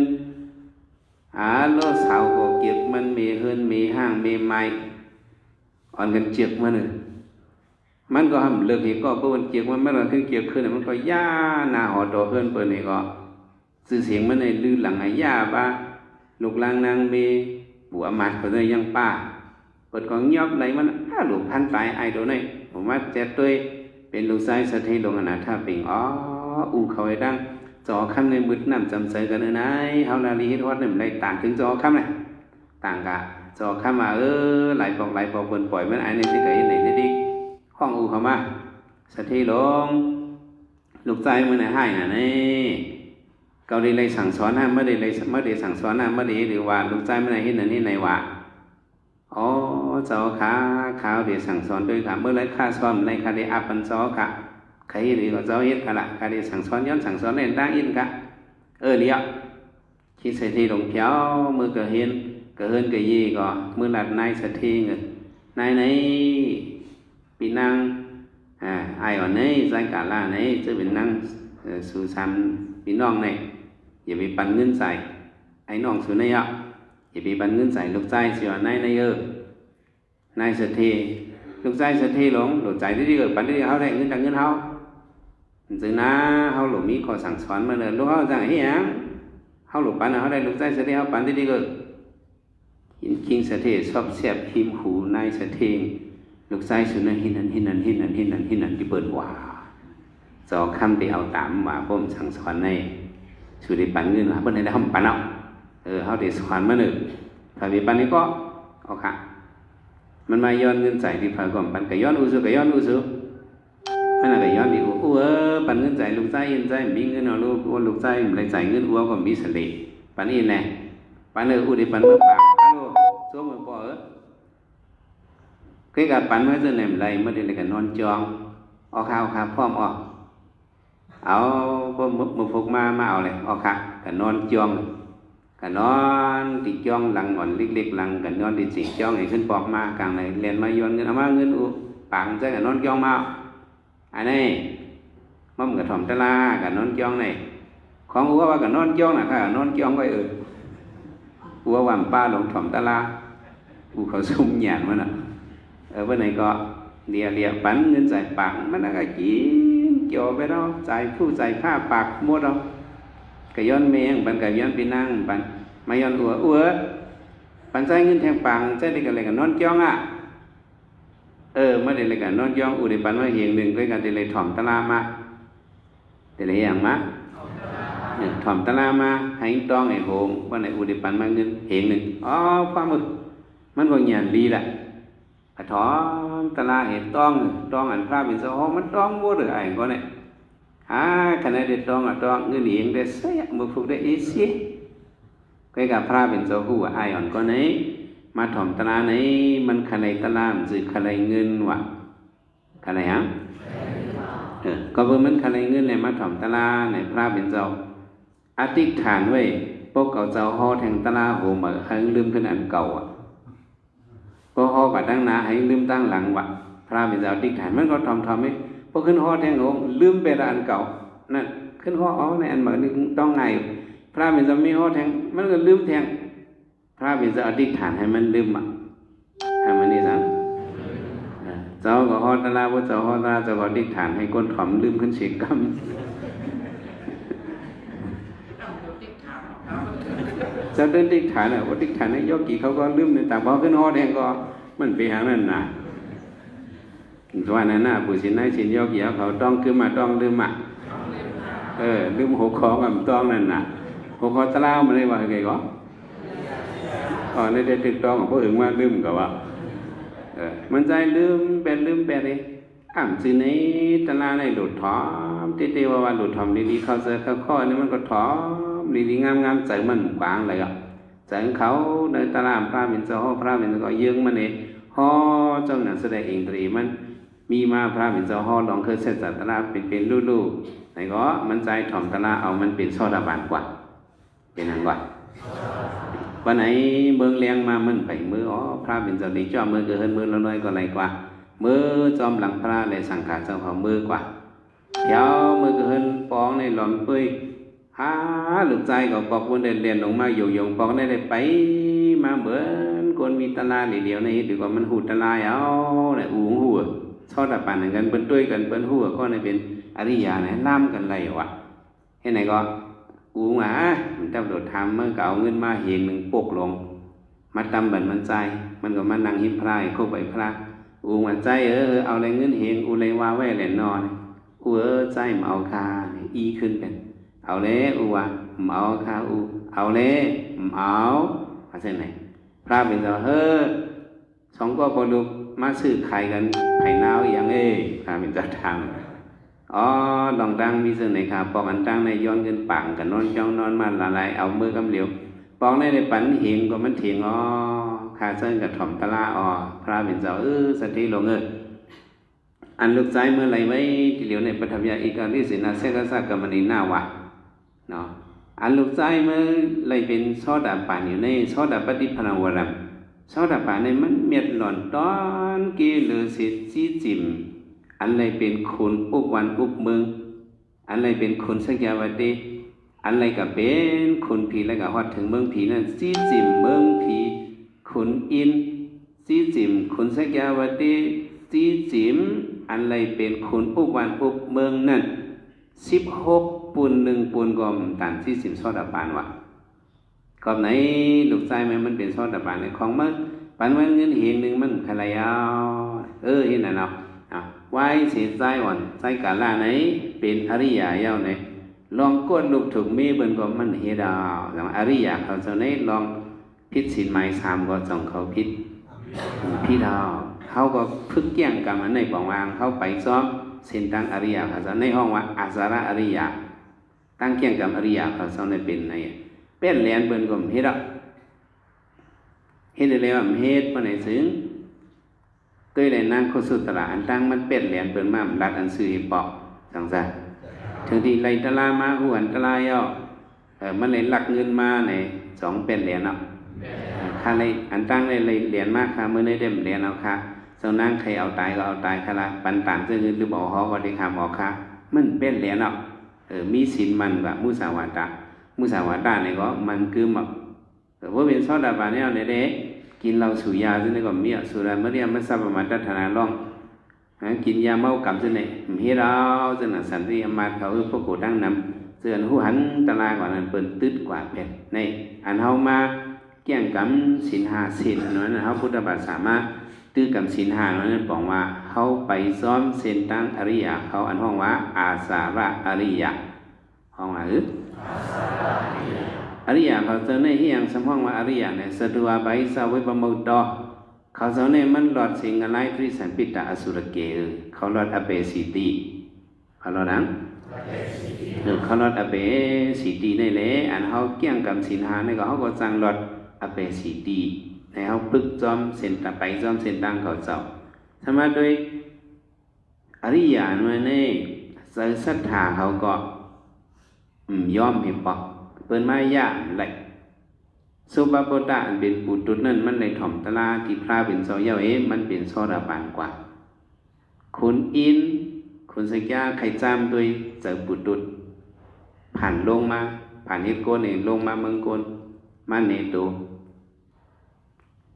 โลสาวก็เก็บมันเมเฮิรนเมห้างเมไม้อ่อนกันเจียกมันมันก็ทำเลิกเหตุก็เปิ้นเจียกมันก็ขึ้นเกียกขึ้นมันก็ย่าหน้าหอดเฮิรนเปิ้นนี่ก็สื่อเสียงมันในลือหลังย่าบ้าลูกลางนางเมบัวมัดเปิ้นยังป้าเปิดของยอบไหลมันลูกพันตายไอ้ตัวนี้ผมว่าเจ็ดตัวเป็นลูกชายสถิลงอนาถาเป็นอูเขาไอ้ดังจอคำในมืดน้ำจำใส่กันไหนเฮานาลีเฮ็ดฮอดนี่มันได้ต่างถึงจอคำเลยต่างกะจอคำมาไหลปอกเปิ้นปล่อยมันไอ้นี่สิก็เฮ็ดได้ดิห้องอูเขามาสถิลงลูกชายมันน่ะให้น่ะนี่เกาได้เลยสั่งสอนนะไม่ได้สั่งสอนนะไม่ได้หรือว่าลูกชายมันน่ะเฮ็ดอันนี้ในว่าเจ้าข้าวเดี๋ยวสั่งสอนด้วยค่ะเมื่อไรข้าซ้อมในคาเดอาปันซ้อค่ะใครหรือก็เจ้าเฮ็ดค่ะละคาเดสั่งสอนย้อนสั่งสอนเล่นได้อินค่ะเลี้ยคิดใส่ที่หลงเพียวมือเกิดเฮินก็ยี่ก็มือหลัดนายสถิเงินนายไหนปีนังไอ้อ่อนนี้ใจกาล่าไหนจะเป็นนั่งสู่ซ้ำปีน้องไหนอย่าไปปั่นเงินใส่ไอ้น้องสู่ไหนอย่าไปปั่นเงินใส่ลูกใจเสียนายนายสถิลูกใจสถิหลงลูกใจที่เกิดปั่นที่เขาได้เงินจากเงินเขาจึงนะเขาหลงมีข้อสั่งสอนมาเลยลูกเขาสั่งให้ยัง เขาหลุดปันเขาได้ลูกใจเสถียรเขาปันที่ดีก็หินคิงเสถียรชอบเสียบหิมหูนายเสถียรลูกใจสุนันหินนันที่เปิดว่าจอคำที่เอาตามว่าผมสั่งสอนในสุริปันเงินว่าเพิ่นให้ได้ทำปันเอาเขาได้สอนมาหนึ่งถ้ามีปันนี้ก็เอาค่ะมันมาย้อนเงินใจที่พาก่อนปันก็ย้อนอุสุมันอะไรย้อนดีปันเงินใจลูกใจยินใจมีเงินเอาลูกใจมันเลยใจเงินก็มีสติปันนี้แน่ปันอุดิปันเมื่อปากฮัลโหลชั่วมือปอcái gặp bạn mới giờ ném lầy mới đi lại cái non tròn ở khao phom ở một phục ma ở này ở khao cái non tròn cái non thì tròn lằng ngọn liệt lằng cái non thì chỉ tròn nàyขึ้นปอกมาcàng này liềnมาย้อนเงินเอามาเงินอุปางใจcái non trònมาอันนี้มั่มกับถ่อมตะลากับนอนจ้องnàyของอัวว่ากับนอนจ้องน่ะค่ะนอนจ้องก็อัวว่าป้าลงถ่อมตะลาอูเขาซุ่มหยาดมันน่ะวันไหนก็เลียปันเงินใส่ปากมันก็กินเกี่ยวไปเนาะใส่ผู้ใส่ผ้าปากหมดเนาะก็ย้อนเมียงปันก็ย้อนไปนั่งปันมาย้อนอัวปันใส่เงินแทงปากใส่ได้กันเลยกับนอนจ้องอ่ะไม่ได้เลยกันนอนย่องอุดิปันว่าเหียงหนึ่งด้วยกันได้เลยถ่อมตะลามาได้เลยอย่างมาถ่อมตะลามาให้ต้องไอ้โหงว่าไหนอุดิปันมาเงินเหียงหนึ่งความมึกมันก็หยาดดีแหละถ่อมตะลาเห็นต้องอันพระเป็นสหมันต้องวัวหรือไอ้ก็เนี่ยขณะเด็ดต้องเงินเหียงได้เสียมือฝึกได้อีสิก็กับพระเป็นสหูไอ้อ่อนก็เนี่ยมาถ่อมตะลาไหนมันขณะตะลามันสื่อขณะเงินวะขณะฮะก็เพื่อมันขณะเงินเนี่ยมาถ่อมตะลาในพระเป็นเจ้าอธิษฐานไว้พวกเจ้าห่อแทงตะลาโหมาให้ลืมขึ้นอันเก่าพวกห่อกับตั้งหน้าให้ลืมตั้งหลังวะพระเป็นเจ้าอธิษฐานมันก็ถ่อมให้พวกขึ้นห่อแทงโหลืมไปละอันเก่านั่นขึ้นห่อในอันใหม่นี่ต้องไงพระเป็นเจ้าไม่ห่อแทงมันก็ลืมแทงพระเป็นเจ้าอธิษฐานให้มันลืมให้มันนี่สังเจ้าก็ฮอดตะลาว่าเจ้าฮอดตะลาเจ้าก็อธิษฐานให้ก้นถ่อมลืมขึ้นเสียกรรมเจ้าเดินอธิษฐานอธิษฐานให้โยกีเขาก็ลืมในต่างพอขึ้นฮอดเองก็มันไปหานั่นน่ะว่านั่นน่ะผู้สินให้สินโยกีเขาต้องคือมาต้องลืมลืมหัวคอกับต้องนั่นน่ะหัวคอตะลามันเลยว่าไงก็ในเด็กติดต้องของพวกอื่นว่าลืมกับว่ามันใจลืมเป็นเลยสิในตะลาในหลุดถอมเตี้ยว่าหลุดถอมดีๆเขาเจอเขาข้อนี่มันก็ถอมดีๆงามๆใจมันบางเลยอ่ะใจเขาในตะลาพระเป็นเจ้าพระเป็นก็ยืงมันเองห่อเจ้าหน้าแสดงเองตรีมันมีมาพระเป็นเจ้าห่อลองเคยเสร็จจากตะลาเป็นลู่ๆไหนก็มันใจถ่อมตะลาเอามันเป็นโซดาบานกว่าเป็นอันกว่าวันไหนเมืองเลี้ยงมามันไปมือพระเป็นเจ้าดีจ้ามือเกินมือละน้อยก็ไรกว่ามือจอมหลังพระในสังขารเจ้าเขามือกว่าเดี๋ยวมือเกินปองในหลอมปุ้ยลูกใจก็ปอกวนเด่นลงมาโยงปองได้ไปมาเหมือนคนมีตะลาเดียวในดีกว่ามันหูตะลายเนี่ยอูหัวชอบแต่ปั่นกันเป็นด้วยกันเป็นหัวก็ในเป็นอริยาเนี่ยล่ำกันไรวะเห็นไหนก็กูมันเจ้าโดดทำเมื่อเก่าเงินมาเหียงหนึ่งปกลงมาตำบันมันใจมันก็มานั่งหิมพรายเข้าไปพระมันใจเอาอะไรเงินเหียงเลยว่าไว้แหลนนอนใจมาเอาคาอีขึ้นกันเอาเลยมาเอาคาเอาเลยเอาอะไรไหนพระเป็นเจ้าสองก็พอดูมาซื้อไข่กันไข่นาวอย่างพระเป็นเจ้าทำลองตั้งมีสิ่งไหนครับปองอันตั้งในย้อนเงินปังกันนอนจ้องนอนมาละลายเอามือกำเหลียวปองในปันเหียงก็มันเถียงคาเส้นกับถ่อมตะลาพระเป็นเจ้าสติลงอันลูกใจเมื่อไรไว้ที่เหลียวในปฐมยาอีกาลิสินาเสกสักกรรมณีนาวะเนาะอันลูกใจเมื่อไรเป็นซอดาป่านอยู่ในซอดาปฏิพนาวรัมซอดาป่านในมันเมียดหล่อนตอนกีหรือสิจีจิมอันไรเป็นคุณอุบวันอุบเมืองอันไรเป็นคุณสักยาวดีอันไรก็เป็นคุณผีแล้วก็ฮอดถึงเมืองผีนั่นจีจิมเมืองผีคุณอินจีจิมคุณสักยาวดีจีจิมอันไรเป็นคุณอุบวันอุบเมืองนั่น16 ปูน1 ปูนกอมตัน40 ซอดาปานวะ ก็ไหนลูกชายมันเป็นโซดาบันในของมันปันมันเงินเฮงนึงมันใครเอาเห็นน่ะเนาะไว้เสียใจอ่อนใจกาลาไหนเป็นอริยะยาวไหนลองกดลูกถูกมีเบิ่นก็มันเฮ็ดเอาแต่อริยะเขาเจ้าไหนลองพิษศีลหมาย3ก็จ้องเขาพิษดาวเขาก็พึกแย่งกันอันในปองวางเขาไปซ้อมเส้นทางอริยะเขาเจ้าในห้องว่าอาสาระอริยะตั้งแย่งกับอริยะเขาเจ้าในเป็นไหนเป็นแหลนเบิ่นก็เฮ็ดได้แล้วเฮ็ดบ่ได้ถึงเคยได้นางโคสุตระอันตั้งมันเป็ดแหลนเปิ้นมารัดอันซื้อให้ปอกจังซั่นถึงที่ไล่ตะลามาหัวอันตรายย่อมันเลยลักเงินมาใน2เป็ดแหลนเนาะค่าเลยอันตั้งเลยเหรียญมากค่ะมื้อนี้ได้เหรียญเอาค่ะเจ้านางใครเอาตายก็เอาตายค่ะละปันตามซื้อเงินหรือบ่ฮอบ่ได้คำออกค่ะมันเป็นเหรียญเนาะมีศีลมันว่ามุสาวาทะนี่ก็มันคือแบบว่าเป็นโซดาบันเนี่ยในเด็กกินเหล้าสูบยาซึ่งในก็มีสุราเมื่อเรียนไม่ทราบประมาณตัณหาล่องกินยาเมากับซึ่งในเฮราซึ่งน่ะสันติอมาเขาพวกโกดังนำเสื่อนหูหันตลาก่อนนั้นเปิ่นตึดกว่าเป็ดในอันเฮามาแก่งกำศีล5ศีลนั้นเฮาพุทธบาทสามารถตื้อกำศีล5นั้นบอกว่าเฮาไปซ้อมเส้นตั้งอริยะเขาอันห้องว่าอาสาระอริยะห้องว่าอริยะเขาเจอในที่ยังสมห้องว่าอริยะเนี่ยสะดวกไปสาวไว้ประมุตอเขาเจอในมันหลอดสิ่งอะไรที่สันปิตาอสุรเกเขาหลอดอเปสิติเขาหลอดนั้นเขาหลอดอเปสิติในแหละอันเขาเกี่ยงกับศีล5นี่ก็เขาก็จังหลอดอเปสิติในเขาปึกจอมเส้นตะไปจอมเส้นตั้งเขาเจ้าสมาโดยอริยะนั่นเองศรัทธาเขาก็ยอมให้ปอกเปิ้นมายะไหลสุบาโปตะอันเป็นปุตุนั่นมันในถ่อมตะลาที่พระเป็นโซเยามันเป็นโซดาบันกว่าคุณอินคุณสักยาไข่จามโดยเจอปุตุผ่านลงมาผ่านเฮดโกนลงมาเมืองโกนมาเนโต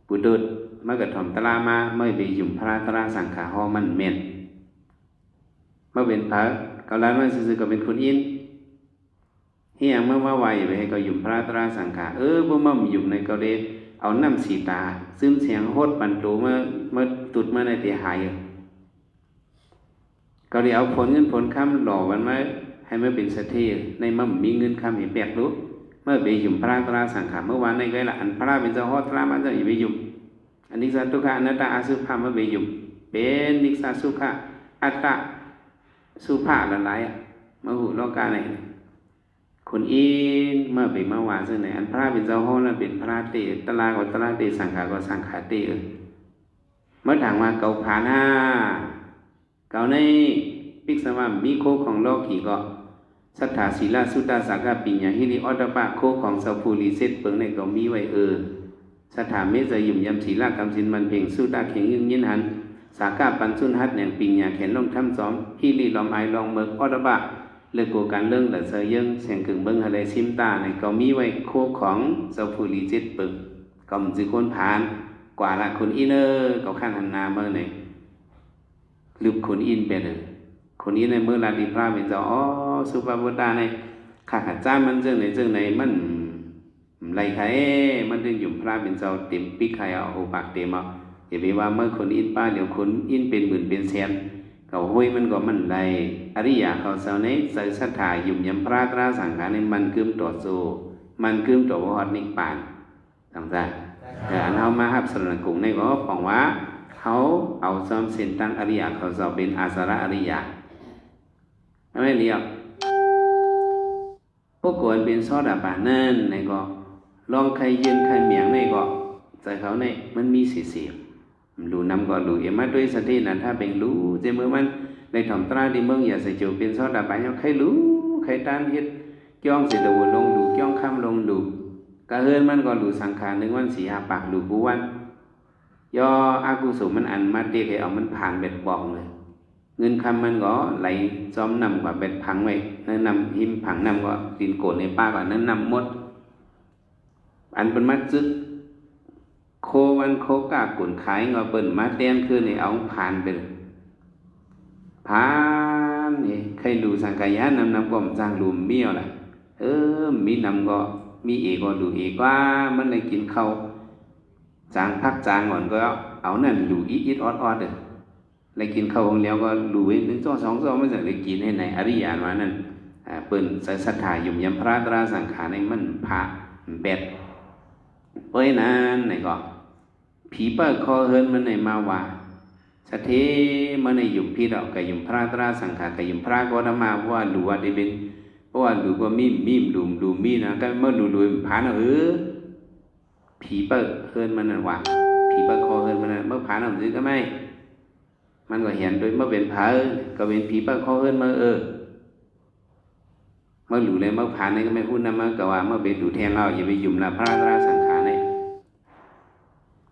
ปุตุมากับถ่อมตะลามาเมื่อไปยุ่มพระตราสังขาหอมันเม่นเมื่อเป็นพระกาลนั้นซื่อๆก็เป็นคุณอินเฮียงเมื่อว่าไวไปให้ก็ยุ่มพระตราสังขาบ่มายุ่มในก็เลยเอาน้ำสีตาซึมเสียงโหดปันโตเมื่อตุดเมื่อในเตียหายก็เลยเอาผลเงินผลคำหล่อวันมาให้เมื่อเป็นสเทีในมั่มมีเงินคำเห็นแปลกรู้เมื่อไปยุ่มพระตราสังขาเมื่อวานในก็ละอันพระเป็นเจ้าโหดตรามันจะอย่าไปยุ่มอันนี้สัตตุขะอนัตตาอาสุภาเมื่อไปยุ่มเป็นนิสาสุขะอัตตะสุภาละลายมาหูโลกาไหนคนอินเมื่อไปเมื่อวานซึ่งในอันพระเป็นเจ้าห้องนั้นเป็นพระเตตลาก็ตลาเตสังขาก็สังขาเตเมื่อถามว่าเกาผาหน้าเกาในพิกษว่ามีโคของโลกีก็สัทธาศีลาสุตตาสักกะปิญญาหิริออตปะโคของสัพพูริเซตเปิงในก็มีไว้สัทธาเมจะยุ่มยำศีลากรรมสินมันเพ่งสุตตาเข่งยินยินหันสากาปันสุนหัดแหน่งปิญญาเข็นลงทำซ้อมหิริลอมไอลองเมิกออตปะเลือกโกการเรื่องแต่เสยยังเสียงกึ่งเบิ้งอะไรซิมตาในก็มีไว้โคของเจ้าผู้ลีจิตปึกก็มันจะคนผ่านกว่าละคนอินก็ขั้นหันนาเมื่อไหนลืมคนอินไปเลยคนอินในเมื่อลาดีพระเป็นเจ้าสุภาพบุตรในข้าขัดจ้ามันเรื่องไหนมันไรใครมันดึงหยุ่มพระเป็นเจ้าเต็มปีกใครเอาปากเต็มเอาอย่าไปว่าเมื่อคนอินป้าเดี๋ยวคนอินเป็นหมื่นเป็นแสนเขาห้วยมันก็มันไรอริยะเขาเสาในใส่ศรัทธายุ่มยำพระตราสังขารในมันคืมต่อสู้มันคืมต่อวอดนิพพานต่างๆแต่อันเขามาหับสรณกุงในก็บอกว่าเขาเอาซ้อมเส้นตั้งอริยะเขาเสาเป็นอาสาระอริยะไม่เรียกพวกกวนเป็นซอดาบานั่นในก็ลองใครยืนใครเมียงในก็ใส่เขาในมันมีเสียรู้นำก็รู้มาด้วยสตินั้นถ้าเป็นรู้เจเมื่อมันในถ่อมตราที่เมืองอย่าใส่จูเป็นซอดาบานใครรู้ใครตานเฮ็ดจ้องเสดวลงดูจ้องคำลงดูกระเฮือนมันก็รู้สังขารหนึ่งวัน4 5ปากดูกูวันย่ออากุศลมันอันมาเด็กให้เอามันผ่านเบ็ดบองเลยเงินคำมันก็ไหลจอมนำกว่าเบ็ดพังไว้นั่นนำหิมผังนำก็ดินโกดในป้ากว่านั้นนำหมดอันเป็นมัดซึกโควันโคกากุ่นขายเงาเปิ่นมาเต้นขึ้นนี่เอาผ่านไปผ่านนี่ใครดูสังขยานำก็จ้างลุมเบี้ยวล่ะมีนำก็ มีเอกก็ดูเอกว่ามันได้กินข้าวจางพักจางก่อนก็เอานั่นดูอิดออดเด้อได้กินข้าวของแล้วก็ดูไว้1 2 2 2มันจะได้กินให้ในอริยานว่านั่นเปิ้นใส่ศรัทธายุ่มยำพระตราสังขารในมันพระแบดเป้ยนั้นไหนก็ผีเปิ้คอเฮินมันในมาว่าสะเทมันในยุ่มพี่ดอกก็ยุ่มพระตราสังขารก็ยุ่มพระก็ธรรมาว่าดูว่าได้เป็นเพราะว่าดูก็มีดูมีนะก็เมื่อดูผ่านผีเปิ้เฮินมันนั่นว่าผีเปิ้คอเฮินมันนั่นเมื่อผ่านเอาซื้อก็ไม่มันก็เห็นโดยเมื่อเป็นผาก็เป็นผีเปิ้คอเฮินมาเมื่อหลูเลยเมื่อผ่านนี่ก็ไม่พูดนะเมื่อก็ว่าเมื่อเป็นดูแทงเราอย่าไปยุ่มละพระตราสังขารเนี่ย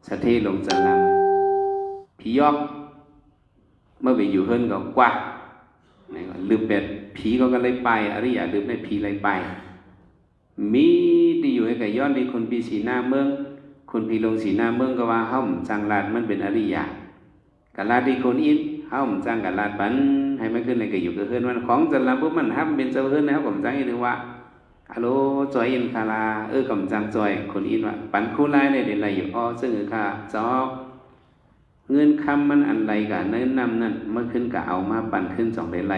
สะเทลงจันลำผียอกเมื่อไปอยู่เฮินก็กว่านี่ก็ลืมเป็ดผีก็เลยไปอริยะลืมได้ผีเลยไปมีที่อยู่ให้กับย้อนในคนปีสีหน้าเมืองคนปีลงสีหน้าเมืองก็ว่าห้องจังลาดมันเป็นอริยะกะลาดที่คนอินห้องจังกะลาดปันให้มันขึ้นในก็อยู่กับเฮินมันของจันลำพวกมันฮับเป็นเจ้าเฮินนะครับผมจังอีกนึงว่าฮัลโหลจอยอินคาลากำจังจอยคนอินว่าปันคู่ไล่ในเด่นไรอยู่ซึ่งค่ะจอกเงินคำมันอันไรกับเนื้อนำนั่นเมื่อขึ้นก็เอามาปั่นขึ้น2 เดือนไร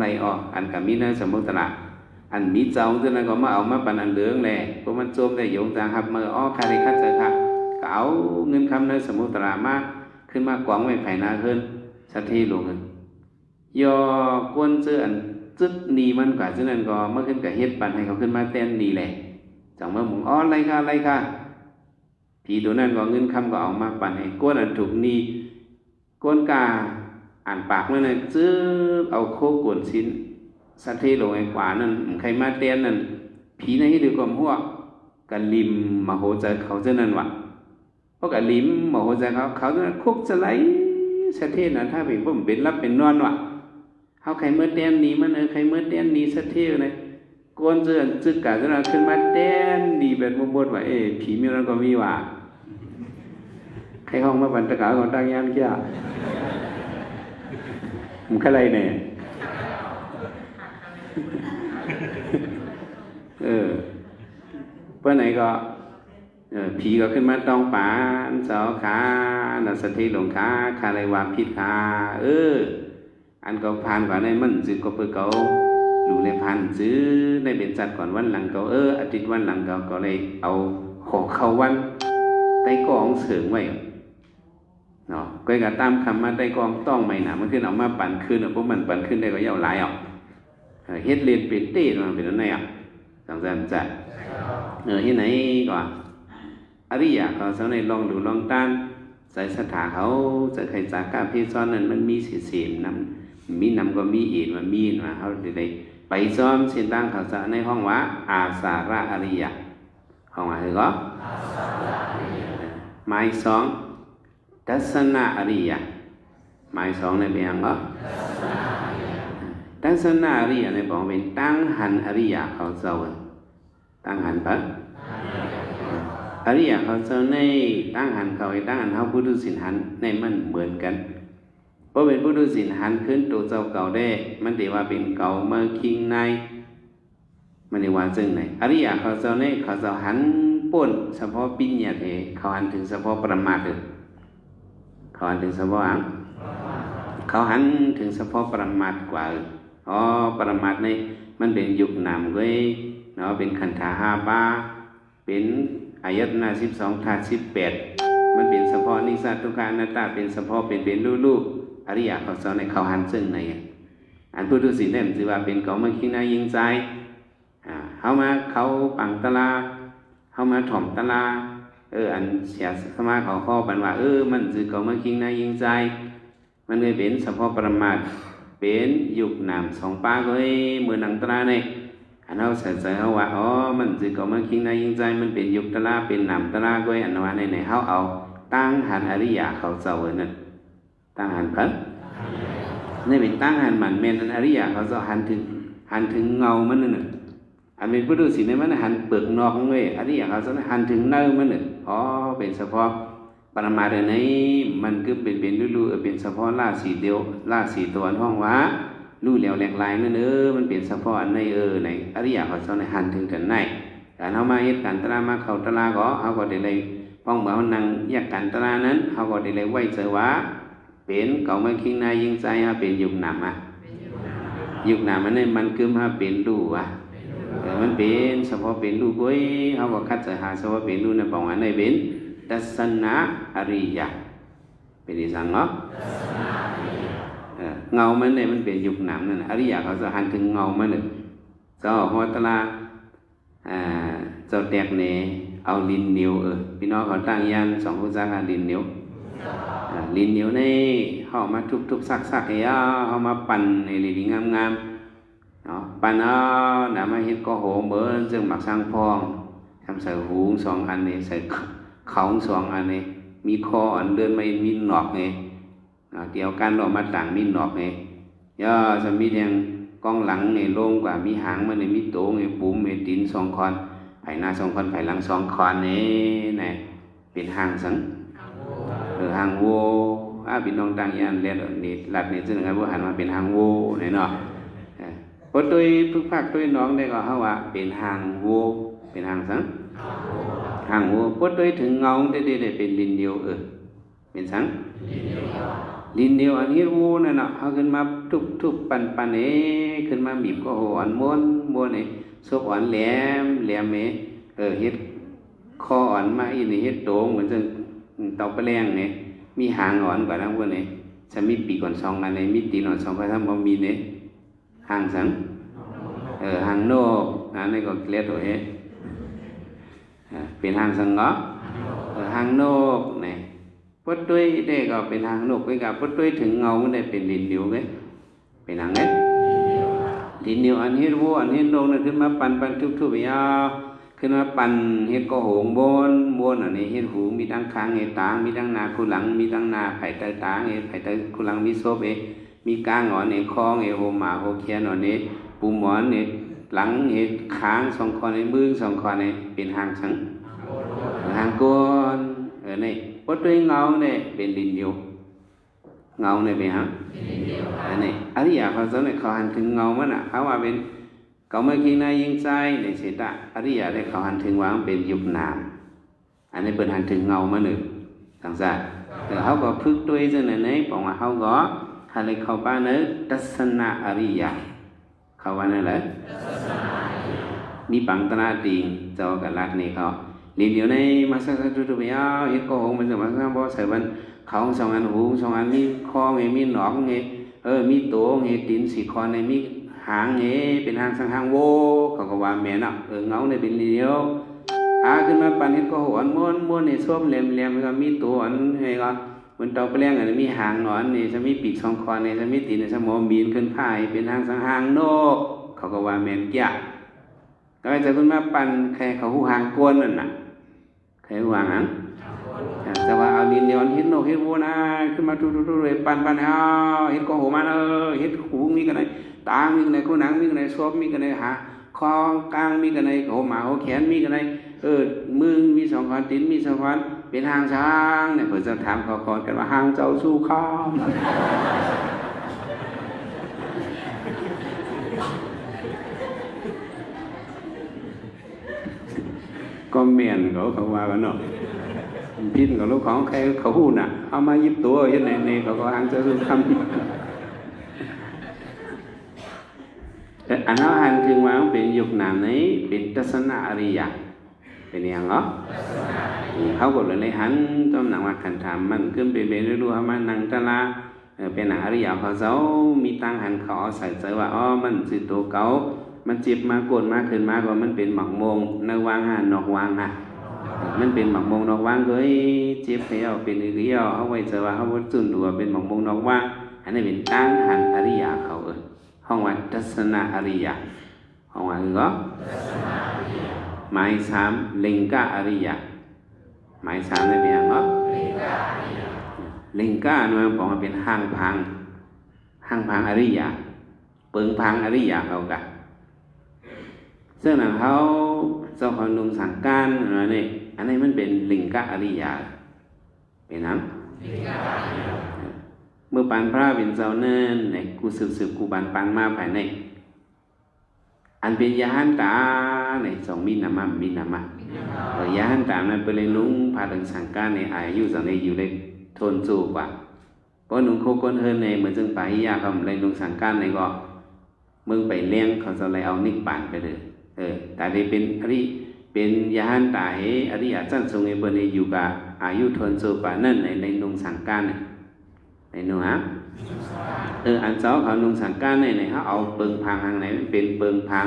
ไรอันกับมีเนื้อสมมุติละอันมีเจ้าซึ่งนั้นก็มาเอามาปั่นอันเหลืองแหละเพราะมันโจมได้โยงจางหับมือคาริคัตเจอค่ะก็เอาเงินคำเนื้อสมมุติละมาขึ้นมากวางไว้ภายนาขึ้นสัตย์ที่ลงเงินยอกวนเจออันจึ๊ดนีมันกว่าซึ่งนั้นก็เมื่อขึ้นกับเฮ็ดปั่นให้เขาขึ้นมาเต้นนีแหละจังเมื่อหมุงไรค่ะผีตัวนั้นก็เงินคำก็เอามาปั่นให้ก้นอันถูกนี่ก้นกาอ่านปากนั่นน่ะซื้อเอาโคกวนชิ้นสัตว์ที่ลงไอ้ขวานั่นใครมาเต้นนั่นผีในที่ดูความหัวกันลิมมาโหใจเขาเจ้านั่นวะเพราะกันลิมมาโหใจเขาเจ้านั้นคุกจะไหลสัตว์ที่นั่นถ้าเป็นผมเป็นรับเป็นนอนวะเขาใครเมื่อเต้นนี้มันใครเมื่อเต้นนี้สัตว์ที่เลยก้นเจือนจึกกาเจ้านั้นขึ้นมาเต้นดีแบบบดว่าผีมีนั่นก็มีว่าใครห้องมาบรรตกาของตั้งยามเจ้ามันอะไรเนี่ยเพื่อนไหนก็ผีก็ขึ้นมาต้องป่านเสาขาหนัสติหลงขาคาไรวาพิษขาอันก็ผ่านกว่าในมันจืดก็เพื่อเขาดูในผ่านซื้อในเป็นจัดก่อนวันหลังเขาอาทิตย์วันหลังเขาก็เลยเอาขอเข้าวันใต้กองเสริงไว้เนาะก็กตามคำมาได้กองต้องไม่หนามันขึ้นออกมาปั่นขึ้นเพราะมันปั่นขึ้นได้ก็ยาวหลายเฮ็ดเรียนเป็นเต้มันเป็นอะไรสังสารจัดที่ไหนก่อนอริยะเขาเสาในลองดูลองต้านใส่สถาเขาจะใครจากกาพิซ้อนนั้นมันมีเสียนำมีนำก็มีเอ็นมันมีมาเขาได้ไปซ้อมเส้นตั้งเขาจะในห้องว่าอาสาระอริยะห้องว่าคือก็หมาย2ทัศนะอริยะหมาย2ในเป็นยังก็ทัศนะอริยะในบอกเป็นตั้งหันอริยะเขาเจ้าตั้งหันปะอริยะเขาเจ้าในตั้งหันเขาไอ้ตั้งหันเขาพุทธสินหันในมันเหมือนกันเพราะเป็นพุทธสินหันขึ้นตัวเจ้าเก่าได้มันเดี๋ยวว่าเป็นเก่าเมื่อคิงในมันเดี๋ยวว่าซึ่งไหนอริยะเขาเจ้าในเขาเจ้าหันป่นเฉพาะปิญญาเถเขาหันถึงเฉพาะปรมาตถ์เขาหันถึงเฉพาะเขาหันถึงเฉพาะปรมาตถ์กว่าปรมาตถ์ในมันเป็นยุคนามเว้ยเนาะเป็นขันธา5 ปาเป็นอายตนะ12 ธาตุ 18มันเป็นเฉพาะนิสัตทุกขานัตตาเป็นเฉพาะเป็นรูปอริยะเขาสอนในเขาหันซึ่งในอันพุทธศีลเนี่ยมันถือว่าเป็นเก่ามาคิดนายิงใจเขามาเขาปังตะลาเขามาถ่อมตะลาอันเสียสมาเขาข้อปันว่ามันถือเก่ามาคิดนายิงใจมันเลยเป็นเฉพาะปรมาตถ์เป็นยุคนาม2 ปาก็มือหนังตะลาในอันเขาใส่เขาว่ามันถือเก่ามาคิดนายิงใจมันเป็นยุคตะลาเป็นนามตะลาก็อันว่าในเขาเอาตั้งหันอริยะเขาเจ้านั่นตั้งหันพันนี่เป็นตั้งหันมันเมนอริยะเขาจะหันถึงเงามันนั่นอันเป็นพุทธศีลในมันหันเปลือกนอกเว้ยอริยะเขาจะหันถึงเนื้อมันเป็นเฉพาะปรมาตถ์ในมันก็เป็นรู้เป็นเฉพาะล่าสีเดียวล่าสีตัวห้องวะรู้แล้วแหลกลายนั่นมันเป็นเฉพาะอันในในอริยะเขาจะหันถึงกันไหน การเฮามาเฮ็ดการตลาดมาเข้าตลาดก็เฮาก็ได้เลยป้องเมื่อเฮานั่งแยกการตลาดนั้นเฮาก็ได้เลยไว้เจอว่าเป็นเก่ามาคิงนายยิงใจฮะเป็นยุคหนำอ่ะยุคหนำมันนี่มันกึมฮะเป็นดูอ่ะมันเป็นเฉพาะเป็นดูก้อยเฮาก็คัดจะหาเฉพาะเป็นดูในป้องอันนี้เป็นทัศนะอริยะเป็นที่สั่งเนาะเงามันเนี่ยมันเป็นยุคหนำนั่นอริยะเขาจะหันถึงเงามันเลยเจ้าหัวตลาเจ้าแตกเนี่ยเอาลิ้นนิ้วพี่น้องเขาตั้งยันสองผู้จักลิ้นนิ้วลิ้นนิ้วนี่เขามาทุบๆซักๆให้เขามาปั่นในลิ้นงามๆเนาะปั่นหนามาเฮ็ดก็โหเบิ่นจึงหมักสร้างพองทำใส่หูสองอันนี้ใส่เขาสองอันนี้มีคออันเดินไม่มีหนอกไงเกี่ยวกันออกมาต่างมีหนอกไงย่อจะมีแดงกองหลังไงโล่งกว่ามีหางมันมีโตไงปุ้มไงตีนสองคอนไผ่หน้าสองคอนไผ่หลังสองคอนนี่เป็นหางสังหางโวพี่น้องต่างยันเรียนนี่หลักนี่ซึ่งว่าหันมาเป็นหางโวนี่เนาะพอตัวพึกพักตัวน้องได้ก็เขาว่าเป็นหางโวเป็นหางสังหางโวพอตัวถึงเงาได้เป็นลิ้นเดียวเป็นสังลิ้นเดียวอันนี้วูนั่นน่ะเอาขึ้นมาทุบปันขึ้นมาบีบก็อ่อนม้วนซบอ่อนแหลมเฮ็ดคออ่อนมาอีนี่เฮ็ดโตเหมือนจังเตาปลาแรงนี่มีหางอ่อนกว่านั้นพวกนี้จะมีปีกก่อน2อันนี้มีตีนอ่อน2ก็ทำบ่มีนี่หางสังหางโนกอันนี้ก็เรียกตัวเป็นหางสังเนาะหางโนกนี่พดด้วยได้ก็เป็นหางนกไปกับพดด้วยถึงเงามันได้เป็นลิ้นเดียวไงเป็นหางลิ้นเดียวอันเฮ็ดวัวอันเฮ็ดลงนั่นขึ้นมาปั่นทุบๆยาวขึ้นมาปั่นเฮ็ดก็โหงบนอันนี้เฮ็ดหูมีทั้งคางเฮ็ดตามีทั้งหน้าคู่หลังมีทั้งหน้าไผ่ตาไผ่คู่หลังมีซบมีกางอ่อนคอโหมาโหเขียนอ่อนปูหมอนหลังคางสองคอมือสองคอเป็นหางสังหางก้นนี่พดด้วยเงาเนี่ยเป็นลิ้นเดียวเงาเนี่ยเป็นหางนี่อริยะเขาสอนเขาหันถึงเงามันเขาว่าเป็นเก่าเมื่อกี้นายยิงใจในเสดะอริยะได้เขาหันถึงว่าเป็นยุคนามอันนี้เป็นหันถึงเงามันหนึ่งต่างชาติแต่เขาก็พึกด้วยจังไหนบอกว่าเขาก็ถ้าเลยเข้าบ้านเนื้อทัศนะอริยะเขาว่านั่นแหละมีปังตนาติงเจ้ากับรักนี่เขาลิ้นเดียวในมาสักทุบๆยาวเฮ็ดก็หงมันจะมาสักบ่ใส่มันเขาสองอันหูสองอันมีคอไงมีหนอกไงมีโตไงตีนสี่คอในมีหางไงเป็นหางสังหางโวเขาก็ว่าแม่น่ะเงาในเป็นเดียวขึ้นมาปั่นเฮ็ดก็หงม้วนส้มแหลมก็มีตัวอันให้ก็มันเตาไปแรงอันมีหางหนอนนี่จะมีปีกสองคอนี่จะมีตีนจะมอมีนขึ้นผ้าเป็นหางสังหางนกเขาก็ว่าแม่นแก่ก็จะขึ้นมาปั่นใครเขาหูหางกวนนั่นน่ะใครวางอันแต่ว่าเอาลิ้นเดียวเฮ็ดนกเฮ็ดวัวนะขึ้นมาทุๆเลยปั่นเฮ็ดก็โหมาเฮ็ดหูมีกันไหนตามีกันไหนคู่หนังมีกันไหนซบมีกันไหนหาคอกลางมีกันไหนโหมาโหแขนมีกันไหนมือมี2คอนตีนมี2คอนเป็นหางช้างเนี่ยเพิ่นจะถามเขาก่อนกันว่าหางเจ้าสู้ข้ามก็เมียนเขาว่ากันเนาะพินกับลูกของใครเขาพูดน่ะเอามายิบตัวยันในเขาก็หางจะรู้คำแต่อันนั้นหันถึงว่าเป็นยุคนั้นนี้เป็นทัศนะอริยะเป็นอย่างเหรอเขาบอกเลยในหันต้มหนังมาขันถามมันขึ้นไปเรื่อยๆมันนังตะลาเป็นหนังอริยะเขาเจ้ามีตังหันเขาใส่ใจว่ามันสิตัวเก่ามันเจ็บมาโกรธมาขึ้นมาก็มันเป็นหมักมงนวางนอกวางมันเป็นหมักมงนอกวางเลยเจ็บแล้วเป็นอีกแล้วเอาไว้จะว่าเขาวัดจุนดูว่าเป็นหมักมงนอกวางอันนี้เป็นตั้งหันอริยะเขาห้องว่าทัศนะอริยะห้องว่าคือก็หมาย3ลิงกะอริยะหมาย3ได้เป็นอย่างก็ลิงกะมันบอกว่าเป็นห้างพังอริยะเปิงพังอริยะเขากะซึ่งหนังเขาเจ้าของนุงสังการอะไรนี่อันนี้มันเป็นลิงกะอริยะเป็นน้ำเมื่อปันพระเป็นเจ้าเนินเนี่ยกูสืบกูปันมาภายในอ อันเป็นยาหันตาในสองมินามะมินามะยาหันตานั้นเป็นเลยนุ่งพาถึงสังการในอายุสังในอยู่เลยทนสู้กว่าเพราะนุ่งโคก้นเฮินในเหมือนจึงไปยาเขาเลยนุ่งสังการในก็มึงไปเลี้ยงเขาจะเลยเอานิพพานไปเลยแต่ได้เป็นอริเป็นยาหันตาอริยจันทร์ทรงในบนในอยู่กับอายุทนสู้กว่านั่นในนุ่งสังการในนุ่งฮะอันเจ้าเขานุ่งสังการในเขาเอาเปิงพังทางไหนเป็นเปิงพัง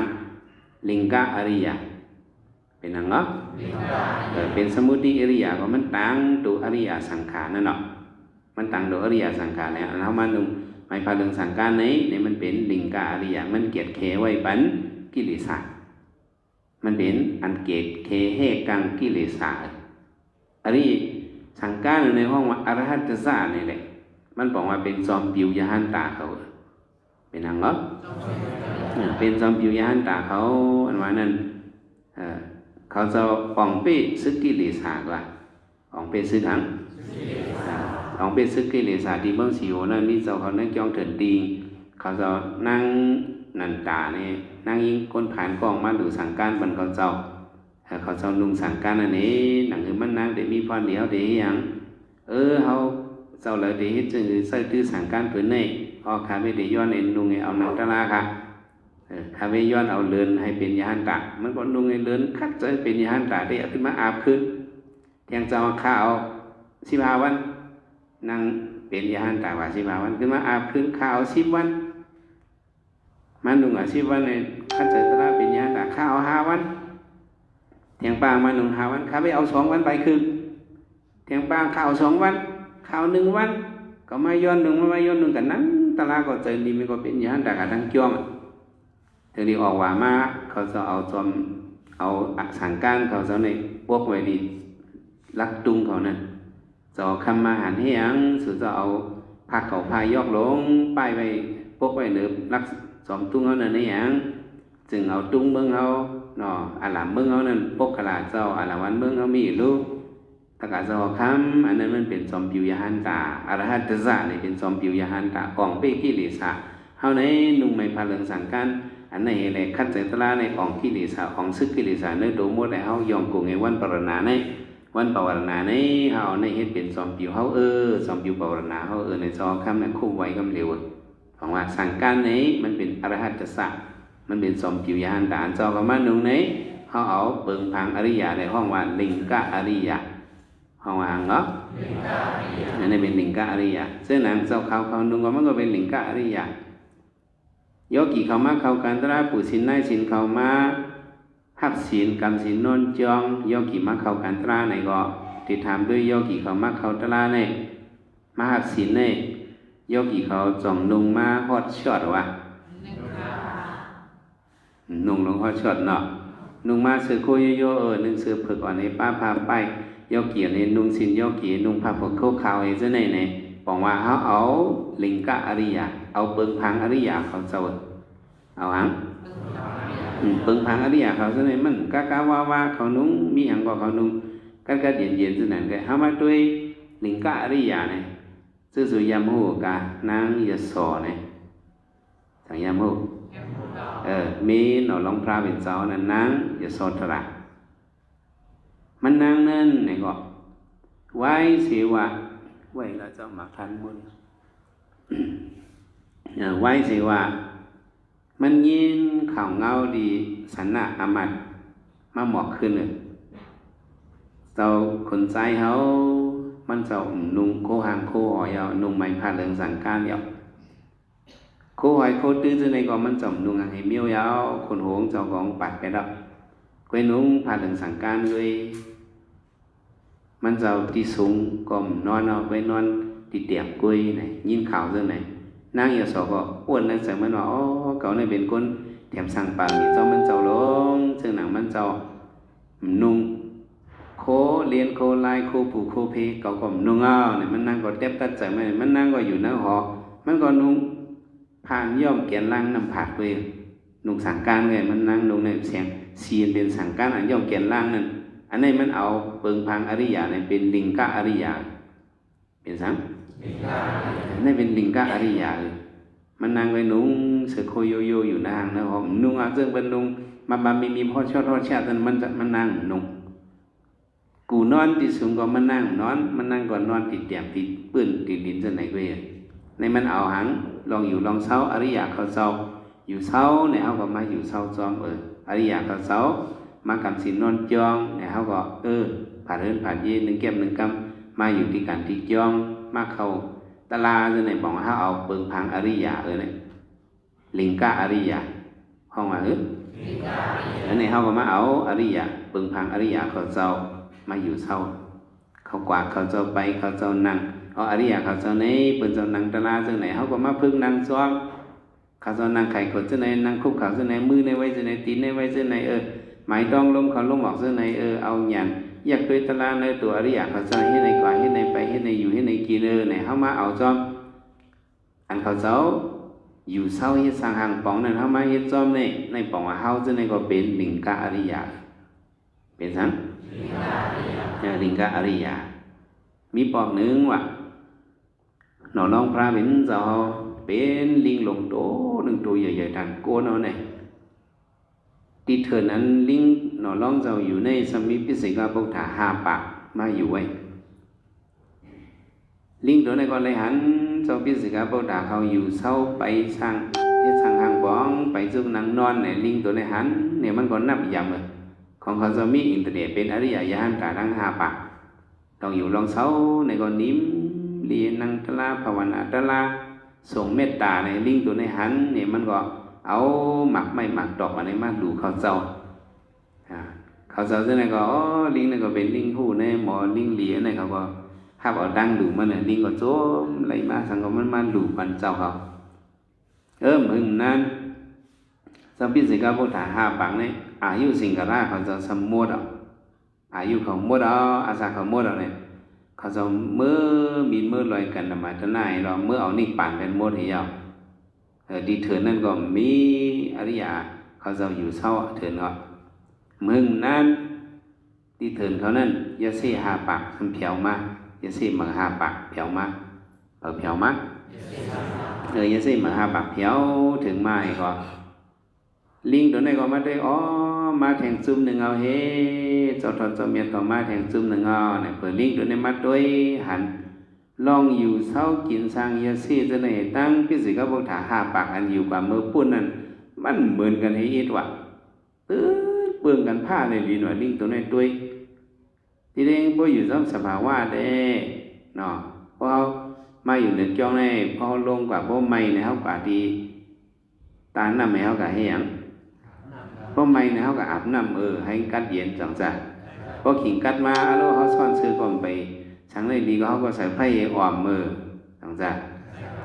ลิงกะอริยะเป็นนังเนาะเป็นสมุติอริยะก็มันต่างตัวอริยสังขารนั่นเนาะมันต่างตัวอริยสังขารแล้วเรามาดูไม่พาเรื่องสังขารนี้เนี่ยมันเป็นลิงกะอริยะมันเกียรติเคไว้ปันกิเลสมันเป็นอันเกียรติเคเฮกังกิเลสอริสังขารในห้องว่าอรหัตสัจนี่แหละมันบอกว่าเป็นจอมปิวยหันตาเขาเป็นนังเนาะเป็นจอมปิวยหันตาเขาอันว่านั้นเขาจะป่องเป้ซึกกิเลสกว่าป่องเป้ซึกหังป่องเป้ซึกกิเลสที่เมืองสิโอนั่นนี่เจ้าเขานั่งจ้องเถิดดีเขาจะนั่งนันตาเนี่ยนั่งยิงคนผ่านกองมาดูสังการบนเขาเจ้านุ่งสังการอันนี้หนังคือมันนั่งเดี๋ยวมีพรเดียวเดี๋ยวยังเขาเจ้าเลยเดี๋ยวจึงใส่ตื้อสังการผืนในพอขาไม่ได้ย้อนเอ็นนุ่งเอาหนังตะลาค่ะข้าไปย้อนเอาเลือนให้เป็นยาหันตามันก็นุ่งในเลือนคัดจะเป็นยาหันตาได้เอาขึ้นมาอาบขึ้นเทียงเจ้าข้าว15 วันนั่งเป็นยาหันตาว่า15 วันขึ้นมาอาบขึ้นข้าว10 วันมันนุ่ง10 วันในคัดจะตระเป็นยาหันตาข้าว5 วันเทียงปางมานุ่ง5 วันข้าไปเอา2 วันไปคืนเทียงปางข้าว2 วันข้าว1 วันก็มาย้อนนุ่งกันนั้นตระก็เจอดีมันก็เป็นยาหันตากันทั้งจ้องถึงได้ออกว่ามาเขาจะเอาจอมเอาสังการเขาจะในพวกไว้ดีลักตุงเขานั่นจะคำมาหันให้ยังสุดจะเอาผักเขาพายอกลงป้ายไว้พวกไว้เนื้อลักจอมตุงเขานั่นให้ยังจึงเอาตุงเมืองเขาเนาะอาหลามเมืองเขานั่นพวกขลาดเจ้าอาหลามวันเมืองเขามีลูกถ้ากาจะคำอันนั้นมันเป็นจอมปิวยหันตาอรหัตสัจเนี่ยเป็นจอมปิวยหันตากองเป้กิเลสเฮาในนุ่งไม่พาเรื่องสังการอันนี้เลยคัดเจตนาในของกิเลสของซึกกิเลสในโดมดในเฮายอมกูไงวันปรณาในวันปรณาในเฮาในเฮ็ดเป็นสอมปิวเฮาสอมปิวปรณาเฮาในจอคำในคู่ไว้กำเร็วของว่าสังการนี้มันเป็นอรหัตสัจมันเป็นสอมปิวยานตาจอกับมันนุ่งในเฮาเอาเปิงพังอริยะในห้องว่าลิงกะอริยะห้องว่าเนาะอันนี้เป็นลิงกะอริยะซึ่งนั้นเจ้าเขานุ่งก็มันก็เป็นลิงกะอริยะโยกีเขามาเขากันตราปู่สินนายสินเขามาหับสินกรรมสินนนจองโยกีมาเขากันตราในก็ติดถามด้วยโยกีเขามาเขาตราในมาหับสินในโยกีเขาจ่องนุ่งมาฮอดช็อตวะนุ่งลงฮอดช็อตเนาะนุ่งมาเสือโคโยนึ่งเสือผึกอ่อนในป้าพาไปโยกีในนุ่งสินโยกีนุ่งผ้าผกโคขาวไอ้เจ้าในบอกว่าเขาเอาลิงกะอริยะเอาเปิงพังอริยะเขาเจ้าเอาหังเปิงพังอริยะเขาเจ้าเนี่ยมันกะว่าเขานุ่งมีอย่างก็เขานุ่งกัดเย็นๆซึ่งนั่นก็เขามาด้วยลิงกะอริยะเนี่ยซื่อยามหูกะนางยโสเนี่ยสังยามหูมีหนอหลงพระเป็นเจ้านั่นนางยโสธรามันนางนั่นเนี่ยก็ไว้เสียวะไว้แล้วเจ้ามาพันมุนไว้สิว่ามันยินข่าวเงาดีสันนะอามัดมาหมอกขึ้นเลยเจ้าคนใจเขามันเจ้านุ่งโคหางโคหอยเอานุ่งไม้ผ้าเหลืองสังการเอาโคหอยโคตื้อในก่อนมันเจ้านุ่งอะไรเมียวยาวคนหงเจ้าของปัดไปแล้วกวยนุ่งผ้าเหลืองสังการเลยมันเจ้าที่สูงก็นอนเอาไปนอนติดเตียงกุยไหนยินข่าวเรื่องไหนนางยโสก็อ้วนนั่นเสมันว่าเขาเนี่ยเป็นคนแถมสั่งปากนี่เจ้ามันเจ้าลงซึ่งหนังมันเจ้านุ่งโคเรียนโคลายโคผูโคเพเขาก็นุ่งเอาเนี่ยมันนั่งก็เต็บตัดใจมันนั่งก็อยู่ในหอมันก็นุ่งผ่านย่อมเกียนล่างนำผักเลยนุ่งสังการเลยมันนั่งนุ่งในเสียงเสียนเป็นสังการอันย่อมเกียนล่างนั่นอันนี้มันเอาเปิงพังอริยะเนี่ยเป็นลิงกะอริยะเป็นสังนี่เป็นลิงกะอริยะ มันนั่งไปนุ่งเสือโคโยโยอยู่นางนะผมนุ่งเอาเสื้อเป็นนุ่งมาบามีพ่อชอดทอดแช่แต่มันนั่งนุ่งกูนอนติดสูงก็มันนั่งนอนมันนั่งก่อนนอนติดเตียงติดปื้นติดดินจะไหนเว้ยในมันเอาหังลองอยู่ลองเศร้าอริยะเขาเศร้าอยู่เศร้าเนี่ยเขาก็มาอยู่เศร้าจอมอริยะเขาเศร้ามากำสินนอนจองเนี่ยเขาก็ผ่านเอินผ่านเย็นหนึ่งแก้มหนึ่งกำมาอยู่ที่การที่จองมาเข้าตลาดจะไหนบอกเขาเอาเปิงพังอริยะเนี่ยลิงกะอริยะห้องว่าแล้วในเขาก็มาเอาอริยะเปิงพังอริยะเขาเศร้ามาอยู่เศร้าเขากวาดเขาเจ้าไปเขาเจ้านั่งเอาอริยะเขาเจ้าในเปิ่นเจ้านั่งตลาดเจ้าไหนเขาก็มาพึ่งนั่งซ้อมเขาเจ้านั่งไข่กดเจ้าไหนนั่งคุกเขาเจ้าไหนมือในไว้เจ้าไหนตีนในไว้เจ้าไหนหมายต้องลมเขาลมออกเจ้าไหนเอาหยันอยากด้วยตลาดในตัวอริยะเขาเจ้าให้ในกว่าให้ในไปให้ในอยู่ให้ในกินไหนเขามาเอาจอมอันเขาเจ้าอยู่เศร้าเฮ็ดสร้างห่างป๋องนั่นเขามาเฮ็ดจอมในป๋องว่าเฮาเจ้าไหนก็เป็นลิงกะอริยะเป็นสังลิงกะอริยะมีปอกหนึ่งว่ะหนอน้องพระเป็นเจ้าเป็นลิงหลงโตหนึ่งตัวใหญ่ๆดันโกนเอาเนี่ยที่เถิดนั้นลิงหนอร้องเจ้าอยู่ในสมิพิสิกาปุถฐา5 ปากมาอยู่ไว้ลิงตัวในก่อนเลยหันเจ้าพิสิกาปุถฐาเขาอยู่เศร้าไปสร้างที่สร้างหางบ้องไปจุกนังนอนเนี่ยลิงตัวในหันเนี่ยมันก็นับยำเลยของเขาจะมีอินเทอร์เน็ตเป็นอริยญาณตาทั้ง5 ปากต้องอยู่ลองเศร้าในก่อนนิ้มเรียนนังตลาภาวนาตลาส่งเมตตาในลิงตัวในหันเนี่ยมันก็เอาหมักไม่หมักดอกอะไรมาดูเขาเจ้าเขาเจ้าที่ไหนก็ลิงนั่นก็เป็นลิงหูในหมอลิงเหลียในเขาก็ห้าเอาดังดูมันเนี่ยลิงก็โจมอะไรมาสังก็มันมาดูปันเจ้าเขามึงนั้นสัมพิสิกาพุทธา5 ปากเนี่ยอายุสิงกราเขาจะสมมติอายุเขาหมดอาสาเขาหมดเนี่ยเขาจะเมื่อบินเมื่อลอยกันมาทนายเราเมื่อเอานิพพานเป็นหมดให้ยาวดีเถิดนั่นก็มีอริยะเขาจะอยู่เศร้าเถิดก็มึงนั้นดีเถิดเขานั่นยาซี่5 ปากทำเผียวมายาซี่มา5 ปากเผียวมาเผียวมายาซี่มา5 ปากเผียวถึงมาอีกก็ลิงตัวไหนก็มาได้มาแทงซุ่มหนึ่งเอาเฮ้เจ้าทอนเจ้าเมียก็มาแทงซุ่มหนึ่งเอาเนี่ยเปิดลิงตัวไหนมาด้วยหันลองอยู่เศร้ากินสร้างยาซีจะไหนตั้งพิสิกาพุทธา5 ปากอันอยู่กว่ามือปุ่นนั่นมันเหมือนกันให้อิดว่ะเปลืองกันผ้าในลีหน่อยลิงตัวไหนด้วยที่เด้งพออยู่ซ้ำสภาวะเด้เนาะพอมาอยู่ในจ้องในพอลงกว่าพอไม่ในเขากว่าดีตาหน้าไม่เขากว่าให้ยังพอไม่ในเขากว่าอาบน้ำให้กัดเย็นจังจ้ะพอขิงกัดมาแล้วเขาซ่อนซื้อก่อนไปช่างเลยดีก็เขาก็ใส่ไพ่อ่อมมือจังจ้ะ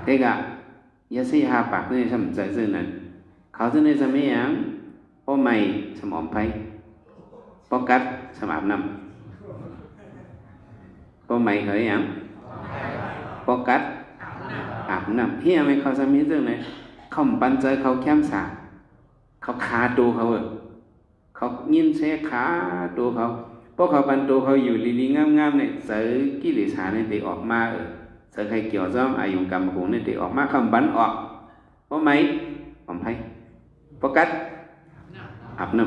เด็กยาซี่5 ปากนี่ทำใจซื่อนั่นเขาจะในสมัยยังพอไม่สมอมไพ่พอกัดสมอาบน้ำพอไม่เขาอย่างพอกัดอาบน้ำเฮียไม่เขาสมัยซื่อไหนเขาปันใจเขาแค้มสาเขาขาตัวเขาเขายินเสียขาตัวเขาพวกเขาปันตัวเขาอยู่ลีๆงามๆเนี่ยเสือกิเลสเนี่ยตีออกมาเสือใครเกี่ยวซ้อมอายุกรรมของเนี่ยตีออกมาคำบันออกเพราะไหมผมให้เพราะกัดอาบน้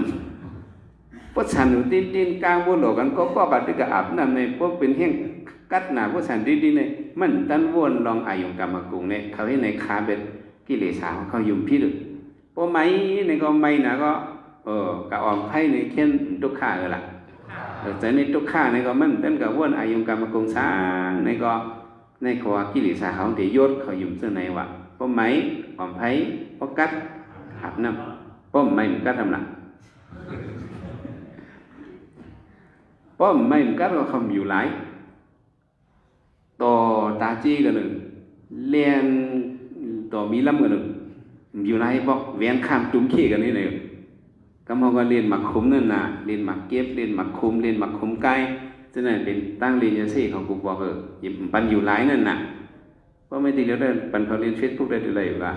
ำเพราะฉันอยู่ตีนกลางบนหลอกกันก็บัดด้วยกับอาบน้ำในพวกเป็นแห้งกัดหนาเพราะฉันดีๆเนี่ยมันตันวนลองอายุกรรมของเนี่ยเขาให้ในขาเป็นกิเลสเขายุ่มพี่ดึกเพราะไหมในก็ไม่นะก็กะอ่อนไพ่ในเข่นทุกขาล่ะแต่ในทุกข้าในก็มันเป็นกับว่นอายุกรรมกงสางในก็ในขวากิเลสเขาเดียศเขายุ่มเสื้อในวะป้อมไหมป้อมไผ่ป้อกัดอาบน้ำป้อมไม่กัดทำหนักป้อมไม่กัดก็คำอยู่หลายต่อตาจีกันหนึ่งเลียนต่อมีลำกันหนึ่งอยู่หลายบอกแหวนข้ามตุ้มขี้กันนี่เลยก็มองก็เรียนหมักคุ้มนั่นน่ะเรียนหมักเก็บเรียนหมักคุ้มเรียนหมักคุ้มไก่ฉะนั้นเป็นตั้งเรียนยาซี่ของกูบอกยิบปันอยู่หลายนั่นน่ะเพราะไม่ดีแล้วได้ปันเขาเรียนเฟซบุ๊กได้เลยอยู่ละ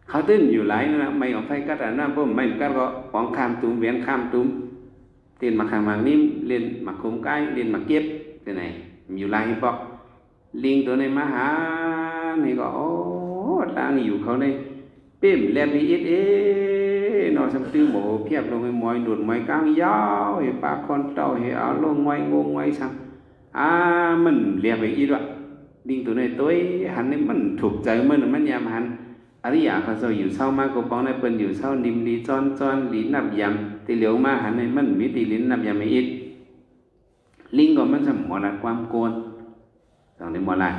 เขาตื้นอยู่หลายนั่นนะไม่เอาไฟกัดอันนั้นเพราะไม่กัดก็ของข้ามตุ้มเวียนข้ามตุ้มเรียนหมักข้ามหมักนิ่มเรียนหมักคุ้มไก่เรียนหมักเก็บที่ไหนอยู่หลายบอก ลิงตัวในมาหานี่ก็โอ้ตั้งอยู่เขาในเป้มแลบลีอิดนอสมตื้อโหเพียบลงไปมอยหนุดมอยกลางยาวเห็ปากคอนเต่าเห็เอาลงไว้งงไว้ซ้ำมันเรียบไปอีกว่ะลิงตัวในตัวหันนี่มันถูกใจมันยามหันอริยาเขาอยู่เศร้ามากก็ป้องในเปิ้นอยู่เศร้านิมลีจอนหลีนับยำตีเหลียวมาหันในมันมีตีลิ้นนับยำไม่อีกลิงก็มันจะหมอละความโกนตอนนี้หมอละ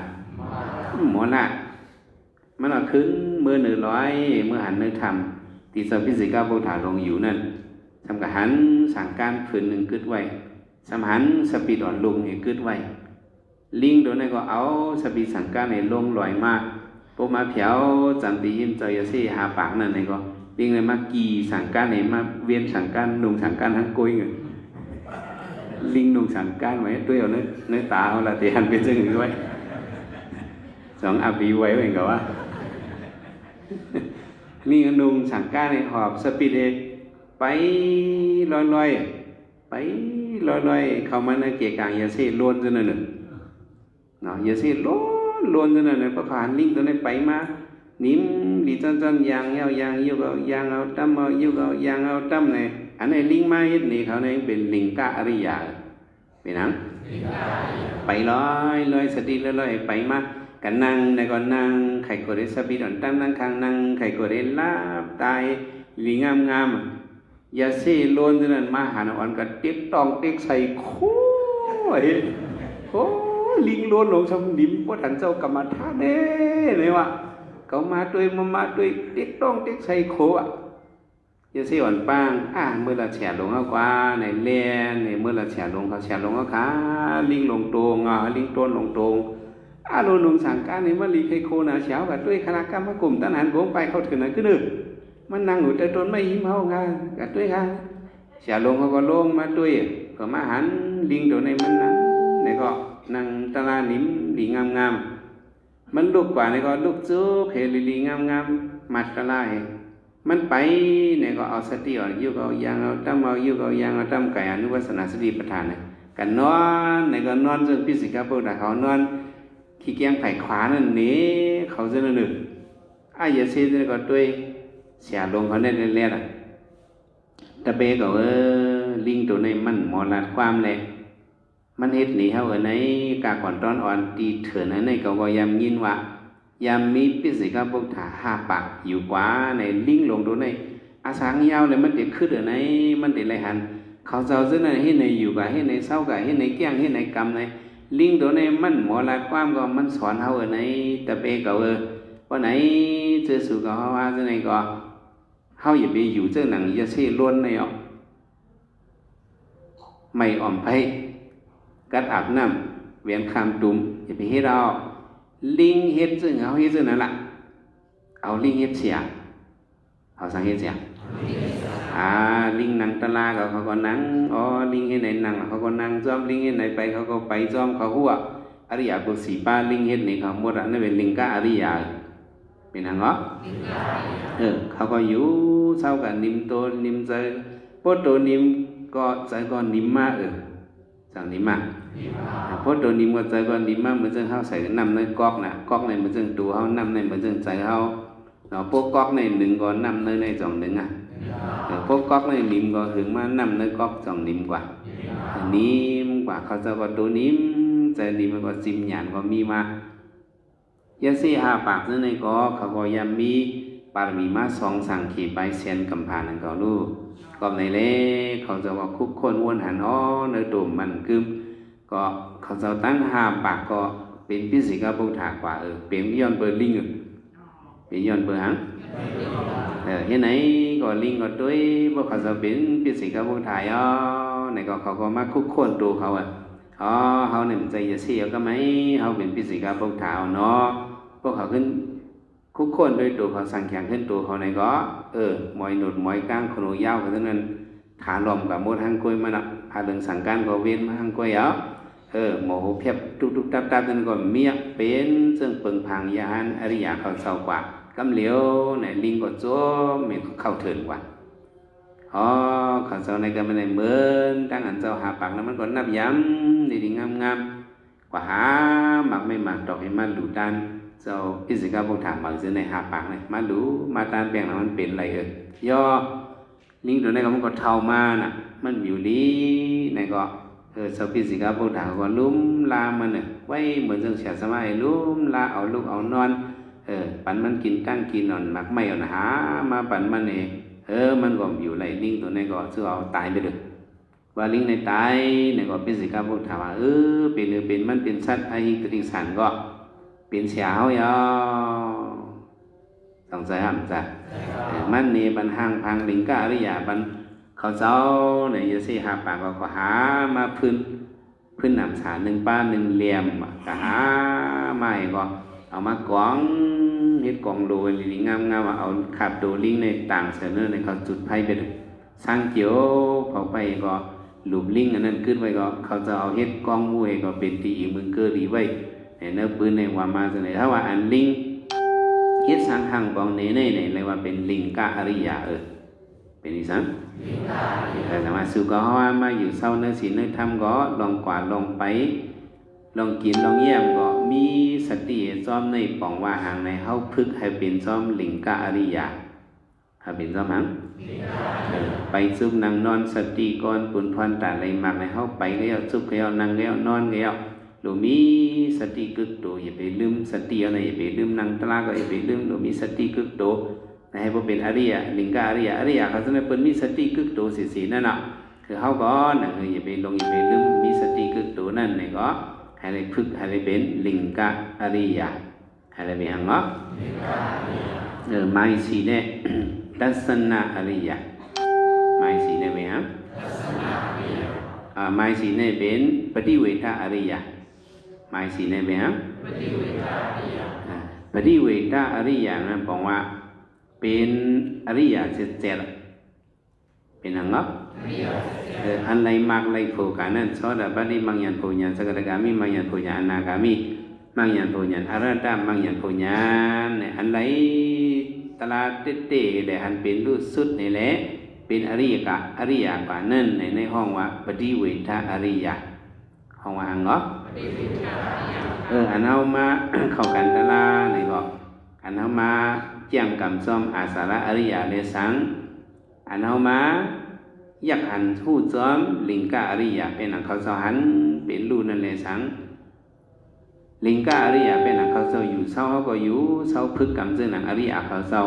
มันเอาขึ้นมือ100เมื่อหันเนื้อทำตีสพิสิกาโบถาลงอยู่นั่นทำกับหันสั่งการฝืนหนึ่งกึดไว้สำหันสปีดอ่อนลงเนี่ยกึดไว้ลิงตัวนั้นก็เอาสปีดสั่งการเนี่ยลงลอยมากพวกมาเผียวจำตียิ้มเจอยาซี่หาปากนั่นเนี่ยก็ลิงเลยมากีสั่งการเนี่ยมาเวียนสั่งการลงสั่งการทั้งกุยเงี้ยลิงลงสั่งการไว้ด้วยเอาเนื้อตาเอาละตีหันเป็นเชิงด้วยสองอาบีไว้เองก็ว่าลิงลงสั่งการเนี่ยหอบสปีดไปลอยไปลอยเข้ามาในเกียร์กลางยาซี่ล้วนจนนั่นเนาะยาซี่ล้วนจนนั่นประผ่านลิงตัวนี้ไปมานิ่มดีจนยางเอายางยุกเอายางเอาตั้มเอายุกเอายางเอาตั้มเนี่ยอันนี้ลิงมาเฮ็ดนี่เขาเนี่ยเป็นลิงกะอริยาเป็นนังไปลอยสติลอยไปมากันนั่งในก่อนนั่งไข่โกเรสปีดอนตั้มนั่งข้างนั่งไข่โกเรลาบตายลิงงามยาซี่ล้วนจนนั้นมาหาอ่อนก็เต็กตองเต็กใส่โอ้ลิงล้วนลงชมดิมพระถันเจ้ากรรมฐานเด้เลยวะเขามาด้วยเต็กตองเต็กใส่โคอ่ะยาซี่อ่อนปางเมื่อละแฉลงเอากว่าในเลียนในเมื่อละแฉลงเขาแฉลงเอาขาลิงลงตรงลิงต้นลงตรงโลงสั่งการในมาลีไคโคนาเฉากับด้วยคณะกรรมกลุ่มตั้งหันโบงไปเขาถึงไหนขึ้นมันนั่งอยู่แต่ต้นไม่ยิ้มเขาไงกับด้วยค่ะเสียลงเขาก็ลงมาด้วยก็มาหันลิงตัวในมันนั่งในก็นั่งตะลานิ่มลิงงามมันลุกกว่าในก็ลุกจุกเฮลิงงามมัดตะลามันไปในก็เอาสติอ่อนยุกเอายางเอาตั้มเอายุกเอายางเอาตั้มไก่อนุวัสนาสติประทานกันนอนในก็นอนจนพิสิกาพวกแต่เขานอนขี้เกียงไผ่ขวานั่นนี้เขาจะนั่นหนึ่งอย่าเสียในก็ด้วยเสียลงเขาได้เล่นตะเบก็ลิงตัวในมันหมอลัดความเลยมันเฮ็ดหนีเขาในกาก่อนตอนอ่อนตีเถื่อนในก็ยามยินว่ายามมีปิสิกาพวกถาหาปากอยู่กว่าในลิงลงตัวในอาสางยาวเลยมันติดขึ้นในมันติดไรหันเขาเจ้าซึ่งในให้ในอยู่กับให้ในเศร้ากับให้ในแก้งให้ในกรรมในลิงตัวในมันหมอลัดความก็มันสอนเขาในตะเบก็วันไหนเจอสู่กับเขาว่าซึ่งในก็เขาอย่าไปอยู่เจ้าหนังยาเซ่ล้วนในออกไม่อ่อมไผ่กัดอาบน้ำเวียนคำตุ่มอย่าไปเฮ็ดเอาลิงเฮ็ดซึ่งเขาเฮ็ดซึ่งนั่นแหละเอาลิงเฮ็ดเสียเอาสังเฮ็ดเสียลิงนั่งตะลาเขาก็นั่งลิงเฮ็ดไหนนั่งเขาก็นั่งจ้อมลิงเฮ็ดไหนไปเขาก็ไปจ้อมเขาหัวอริยบุสีป้าลิงเฮ็ดนี่เขาหมดนั่นเป็นลิงกะอริยาเป็นหังเขาก็อยู่เศร้ากับนิมโตนิมใจพอโตนิมก็ใจก็นิมมาสั่งนิมมาพอโตนิมก็ใจก็นิมมาเหมือนเจ้าเขาใส่น้ำในก๊อกก๊อกในเหมือนเจ้าตัวเขาน้ำในเหมือนเจ้าใจเขาพวกก๊อกในหนึ่งก็น้ำในสองหนึ่งพวกก๊อกในนิมก็ถึงมาน้ำในก๊อกสองนิมกว่านิมกว่าเขาจะก็ตัวนิมใจนิมมันก็จิมหยานก็มีมายาซี่หาปากนั่นในก็เขาก็ยามมีปารมีมา2สังขีไปเซียนกำพานั่นก็รู้ก็ในเล่เขาจะว่าคุกคนวนหันในตุ่มมันกึมก็เขาจะตั้งหาปากก็เป็นพิสิกาพุทธากว่าเป็นย้อนเบอร์ลิงเป็นย้อนเบอร์หังเห็นไหนก็ลิงก็ด้วยพวกเขาจะเป็นพิสิกาพุทธายในก็เขาก็มาคุกคนตัวเขาเขาเนี่ยมันใจยาซี่ก็ไหมเขาเป็นพิสิกาพุทธาเนาะพวกเขาขึ้นคุกคนด้วยตัวเขาสั่งแข่งขึ้นตัวเขาในก็มอยหนุดมอยก้างขนยาวกันทั้งนั้นฐานลมกับมดหังกล้วยมันหาเรื่องสั่งการก็เว้นมาหังกล้วยโมโหเพียบทุกตับนั่นก็เมียเป็นซึ่งเปิงพังยานอริยาเขาเศร้ากว่ากำเหลียวในลิงก็โจ้มีเข้าเถินกว่าเขาเศร้าในกันไม่ได้เหมือนตั้งอันเจ้าหาปากนั้นมันก็นับย้ำดีงาม กว่าหาหมักไม่หมักดอกให้มันหลูด้านเจ้าพิสิกาพวกถามบางซื้อในหาปากเลยมาหลูมาตานแปลงแล้วมันเป็นอะไรย่อลิงตัวนี้ก็มันก็เท่ามาน่ะมันอยู่ลีในก็เจ้าพิสิกาพวกถามก็ลุ่มลามันเนี่ยไว้เหมือนเรื่องเสียสมัยลุ่มลาเอาลูกเอานอนปันมันกินตั้งกินนอนหมักไม่เอาหามาปันมันเองมันก็อยู่ไรลิงตัวนี้ก็ซื้อเอาตายไปเลยว่าลิงในตายในก็พิสิกาพวกถามว่าเป็นมันเป็นสัตว์ไอ้ตริสันก็เป็นเสียวย่อต้องใจห้ามจ้ะมันนี่บันห้างพังลิงกะอริยาบันเขาเจ้าในยศหาปากก็หามาพื้นหนำสาหนึ่งป้าหนึ่งเหลี่ยมก็หาไม้ก็เอามากองเฮ็ดกองโดยลิงงามเอาขับโดลิงในต่างเสนอในเขาจุดไพ่ไปดูสร้างเจียวเผาไปก็หลุมลิงอันนั้นขึ้นไว้ก็เขาจะเอาเฮ็ดกองมวยก็เป็นตีอีกมือเกอดีไว้เนื้อปืนในว่ามาเสนอถ้าว่าอันลิงเฮ็ดสร้างทางกองในเลยว่าเป็นลิงกะอริยาเป็นอีสังแต่สามารถสู่ก็ว่ามาอยู่เศร้าเนื้อศีลเนื้อธรรมก็ลองกวาดลองไปลองกินลองเยี่ยมก็มีสติซ้อมในป่องว่าหางในเฮาพึกให้เป็นซ้อมลิงกะอริยาให้เป็นซ้อมหังไปซุบนั่งนอนสติก่อนปุนพรตาไหลมากในเฮาไปก็เอาซุบก็เอานั่งก็เอานอนก็เอาหรือมีสติกึกโตอย่าไปลืมสติเอาไหนอย่าไปลืมนั่งตลาก็อย่าไปลืมหรือมีสติกึกโตให้พวกเป็นอริยลิงกะอริยเขาจะไม่เป็นมีสติกึกโตสีนั่นน่ะคือเขาก็นั่งอย่าไปลงอย่าไปลืมมีสติกึกโตนั่นนี่ก็ให้ได้พึกให้ได้เป็นลิงกะอริยให้ได้เป็นหังเนาะไม่สีเนี่ยทัศนะอริยไม่สีเนี่ยเป็นหังไม่สีเนี่ยเป็นปฏิเวทอริยไม่สีเนี่ยเป็นหังปฏิเวทอริยนั่นแปลว่าเป็นอริยเจ็ดเป็นหังเนาะอันไรมากไรโผกันนั้นสอดบัดนี้มังยันโผญานสกทากามิมังยันโผญานอนาคามิมังยันโผญานอรหัตมังยันโผญานเนี่ยอันไรตลาดเต้ๆแต่อันเป็นรูปสุดนี่แหละเป็นอริยกะนั่นในห้องว่าปฏิเวทอริยห้องว่าหังเนาะอันเอามาเข้ากันตลาดนี่ก็อันเอามาเจียงกำซ้อมอาสาระอริยเลสังอันเอามายักหันทูดซ้อมลิงกะอริยเป็นหนังเขาเสาหันเป็นรูนั่นเลสังลิงกะอริยเป็นหนังเขาเสาอยู่เสาเขาก็อยู่เสาพึกกำซึ่งหนังอริยเขาเสา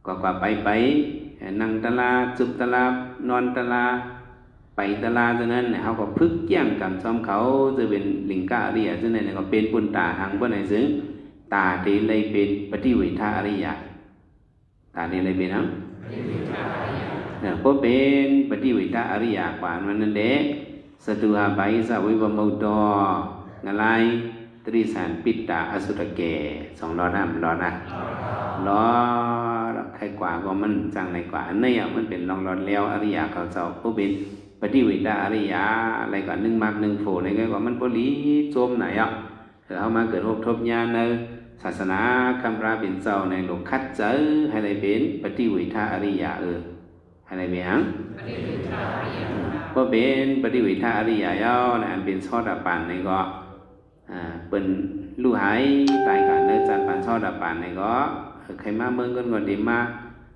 ก็กว่าไปนั่งตลาจุบตลานอนตลาไปตลาฉะนั้นเขาก็พึกเจียงกำซ้อมเขาจะเป็นลิงกะอริยฉะนั้นก็เป็นปุณตาหังบ่ไหนซึ่งตาเดเลยเป็นปฏิเวทอริยตาเดเลยเป็นหังเพราะเป็นปฏิเวทอริยกว่ามันนั่นเด้สตุหาไบสะวิวมุตโตงะไลตริสานปิตตาอสุรเก2รอดนะรอใครกว่าก็มันจังในกว่าอันนี้มันเป็นรองรอดแล้วอริยเขาเจ้าผู้เป็นปฏิเวทอริยอะไรก่อน1 มรรค 1 โผอะไรก็ว่ามันบ่ลีโจมไหนเอามาเกิดทบญาณในศาสนาคำราเป็นเจ้าในโลกคัดเจอให้ได้เป็นปฏิเวทอริยให้ได้เป็นหังเพราะเป็นปฏิเวทอริยย่อในอันเป็นซอดปานในก็เป็นลู่หายตายกันเนื้อจันปานซอดปานในก็ใครมาเมืองกันก่อนดีมา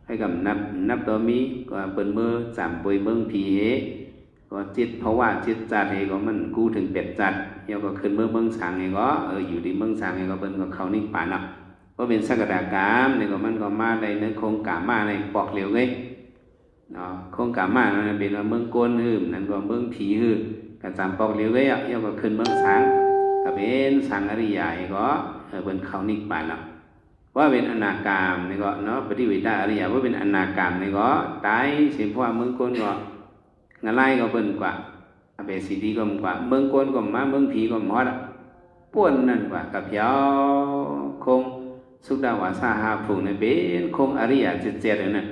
ให้กับนับตัวมีก็เป็นเมื่อ3 ปุยเมืองผีก็จิตเพราะว่าจิตจัดเองก็มันกู้ถึงเป็ดจัดเดี๋ยวก็ขึ้นเมืองสังเองก็อยู่ดีเมืองสังเองก็เป็นก็เขานิพพานก็เป็นสักดากามเนี่ยก็มันก็มาในเนื้อโครงกามาในปอกเหลียวไงโครงกามาเนี่ยเป็นเมืองโกนหืมนั่นก็เมืองผีหืมกับจำปอกเหลียวไงเดี๋ยวก็ขึ้นเมืองสังก็เป็นสังอริยะก็เป็นเขานิพพานว่าเป็นอนาคามนี่ก็เนาะปฏิเวทอริยว่าเป็นอนาคามนี่ก็ตายเสียเพราะว่าเมืองโกนก็งาไล่ก็เป็นกว่าอาเบสีดีก็มกว่าเมืองโกนก็มาเมืองผีก็หมดป่วนนั่นกว่ากับเพียวคงสุดาวาสาหาผูกเนี่ยเป็นคงอริยเจ็ดเลยนั่น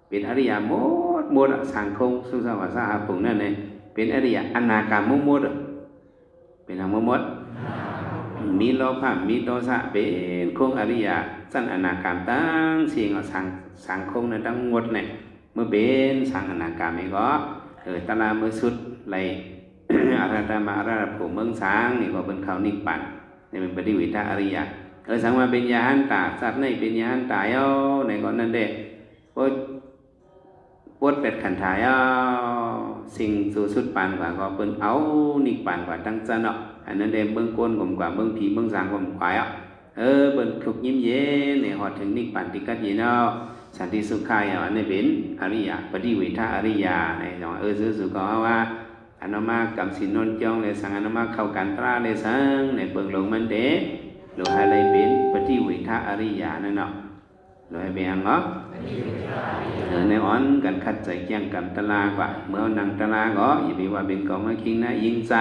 เป็นอริยหมดสังคงสุดาวาสาหาผูกนั่นเนี่ยเป็นอริยอนาคามหมดเป็นทั้งหมดมีโลภะมีโทสะเป็นคงอริยสั้นอนาคามตั้งเสียงสังคงนั้นทั้งหมดเนี่ยเมื่อเป็นสังอนาคามนี่ก็ตลาดมือสุดไหล อาราธมาอาราผู้เมืองสางนี่ก็เป็นเขานิพพานนี่เป็นปฏิวิทาอริยะสังมาเป็นยาหันตาสัตว์ในเป็นยาหันตายในก่อนนั้นเด้ปวดเป็ดขันถ่ายสิ่งสู่สุดปานกว่าก็เป็นเอานิพพานกว่าตั้งใจเนาะอันนั้นเด้เบื้องก้นกว่าเบื้องผีเบื้องสางกว่าเป็นขุกยิ้มเย็นในหอดถึงนิพพานที่กัดยีเนาะสันติสุขายอันนี้เป็นอริยะปฏิวิทาอริยะในจังหวะซื่อๆก็ว่าอนุมากรรมสินนนจองเลยสังอนุมาเข้ากันตราเลยสังในเบื้องลงมันเด้โลหะเลยเป็นปฏิวิทาอริยะนั่นเนาะโลหะเป็นยังเนาะในอ่อนกันคัดใจแจ้งกันตลากว่าเมื่อนังตลาก็อย่าไปว่าเป็นกองมาคิงนะยิงใจ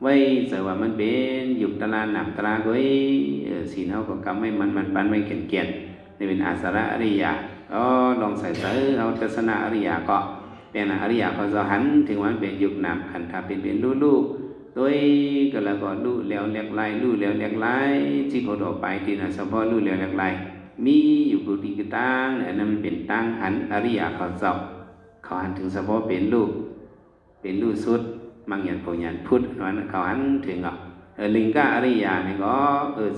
ไว้เสว่ามันเป็นหยุดตลาหนักตลาก็สีเฮาก็กำไม่มันปันไม่เขียนเกียนนี่เป็นอาสระอริยะลองใส่เสือเอาทัศนะอริยะก็เป็นอริยะเขาจะหันถึงวันเป็นยุคนามขันธาเป็นลู่โดยก็แล้วก็ลู่แล้วเล็กไล่ลู่แล้วเล็กไล่ที่เขาต่อไปที่น่ะเฉพาะลู่แล้วเล็กไล่มีอยู่กุฏิกตั้งอันนั้นเป็นตั้งหันอริยะเขาเจ้าเขาหันถึงเฉพาะเป็นลู่สุดมังยันโพยันพุทธนั้นเขาหันถึงลิงกะอริยะนี่ก็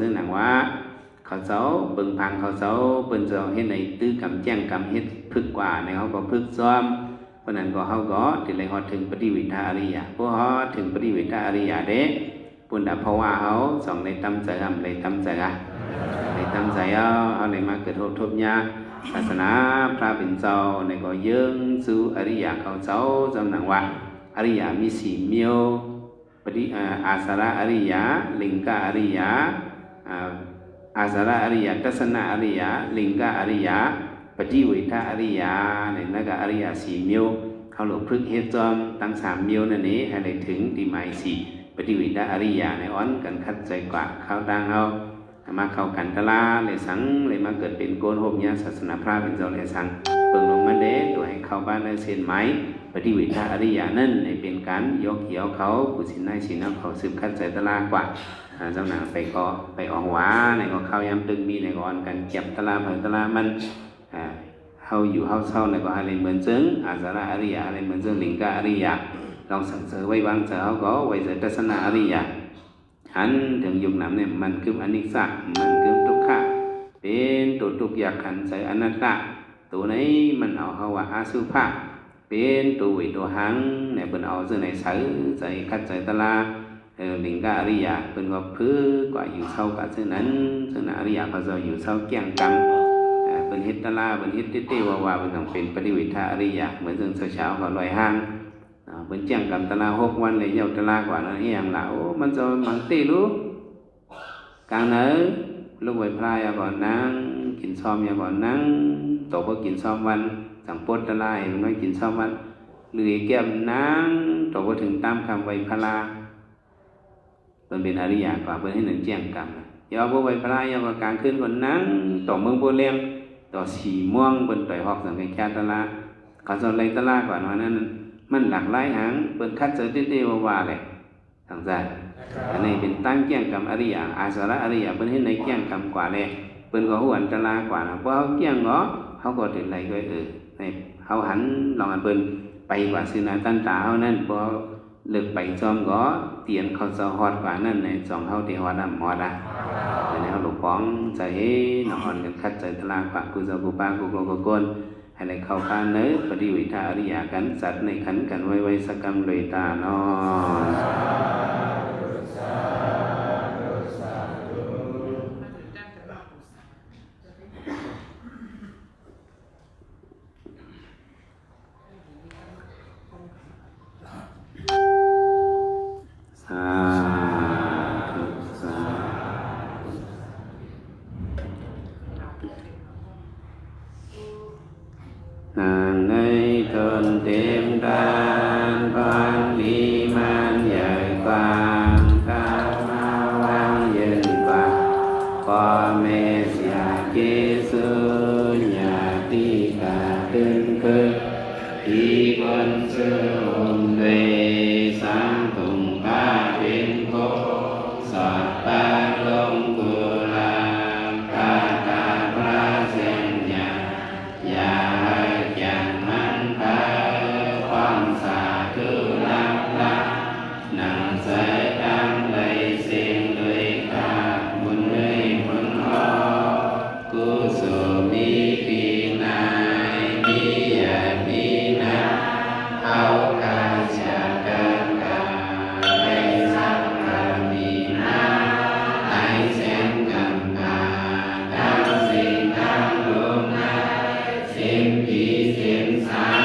ซึ่งหนังว่าเขาเจ้าเบิ่งพังเขาเจ้าเปิ้นเจ้าเฮ็ดในตื้อกำแจ้งกำเฮ็ดพึกกว่าในเขาก็พึกซ้อมเพราะนั้นก็เขาก็ที่เลยฮอดถึงปฏิวิทาอริยะพวกเขาถึงปฏิวิทาอริยะเด้ปุ่นดาเพราะว่าเขาสองในตำใจในตำใจในตำใจเอาในมาเกิดทบยาศาสนาพระเป็นเจ้าในก็เยื่องสู่อริยะเขาเจ้าจำหนังว่าอริยะมีสี่เมียวปฏิอาสระอริยะลิงกะอริยะอาสระอริยะทัศนะอริยะลิงกะอริยะปฏิวิทาอริยะในนั้นก็อริยะสี่เมียวเขาหลบพึกเฮ็ดจอมตั้งสามเมียวนั่นนี้ให้ได้ถึงที่หมายสี่ปฏิวิทาอริยะในอ้อนกันคัดใจกว่าเขาดังเอามาเข้ากันตะลาเลยสังเลยมาเกิดเป็นโกนโฮมยาศาสนาพระเป็นเจ้าเลยสังเปิงลงมันเด้ตัวให้เข้าบ้านได้เส้นไหมปฏิวิทาอริยะนั่นในเป็นการยกเหี่ยวเขาผู้สินได้สินเขาสืบคัดใจตะลากว่าเจ้าหนังไปออกหวาในก็เข้ายำตึงมีในก่อนกันเก็บตะลาเผยตะลามันเฮาอยู่เฮาเศร้าในก็อะไรเหมือนซึ่งอาสระอริยะอะไรเหมือนซึ่งลิงกะอริยะลองสั่งเสริมไว้วางเสาก็ไว้เสริมทัศนะอริยะหันถึงยุคนั้นเนี่ยมันคืออนิจจ์มันคือทุกขะเป็นตัวทุกอย่างขันใส่อนัตตาตัวไหนมันเอาเฮาว่าอาสุภะเป็นตัววิตัวหังเนี่ยเป็นเอาซึ่งในใส่ใจคัดใจตะลาลิงกะอริยะเป็นว่าพื้กว่าอยู่เศร้ากับซึ่งนั้นซึ่งอริยะเขาจะอยู่เศร้าเกี่ยงกรรมเป็นเฮ็ดตะลาเป็นเฮ็ดเต้ว่าเป็นต้องเป็นปฏิวิทาอริยะเหมือนซึ่งเช้าก็ลอยห้างเป็นเจียงกันตะลา6 วันเลยเยาตะลากว่านั้นเองล่ะโอ้มันจะมันตีรู้กลางเนื้อลูกไว้พลายก่อนนั่งกินซ้อมก่อนนั่งต่อไปกินซ้อมวันสั่งปดตะลายมันไม่กินซ้อมวันหรือแก้มนั่งต่อไปถึงตามคำไว้พลาเป็นอริยะกว่าเป็นให้หนึ่งเจียงกันยาวไว้พลายกว่ากลางคืนก่อนนั่งต่อเมืองโบเลียมต่อสีม่วงเป็นต่อยหอกสังเกตชาตะลาเขาจะไล่ตะลากว่านั้นมันหลากหลายหางเป็นคัดเจอเต้ว่าเลยทางใจอันนี้เป็นตั้งแก้งกรรมอริยะอาสระอริยะเป็นให้ในแก้งกรรมกว่าเลยเป็นก็หัวอันตรายกว่านะเพราะเขาแก้งเขาก็ถึงไรก็ในเขาหันลองอันเป็นไปกว่าสื่อนาตันตาเขานั่นพอเลิกไปจอมก็เตียนเขาจะฮอดกว่านั่นในสองเขาเตียฮอดฮอดในเขาหลบฟ้องใจนอนกันคัดใจตารางกว่ากูจะกูป้ากูโกโกนให้ในเข้าข้างเนื้อปฏิวิทาอริยะกันสัตว์ในขันกันไว้สักกรรมเลยตานอนเต็มดานพันดีมันใหญ่กว้างตามาวังยืนกว่าพ่อแม่เสียเกสุญาติกาตึงคือที่คนซื้อมเดสังตุงพาเป็นโคสอดปาลงกุลาคาตาพระเสียงยาอย่าจังมันพาความสาธุลักลัก สินสา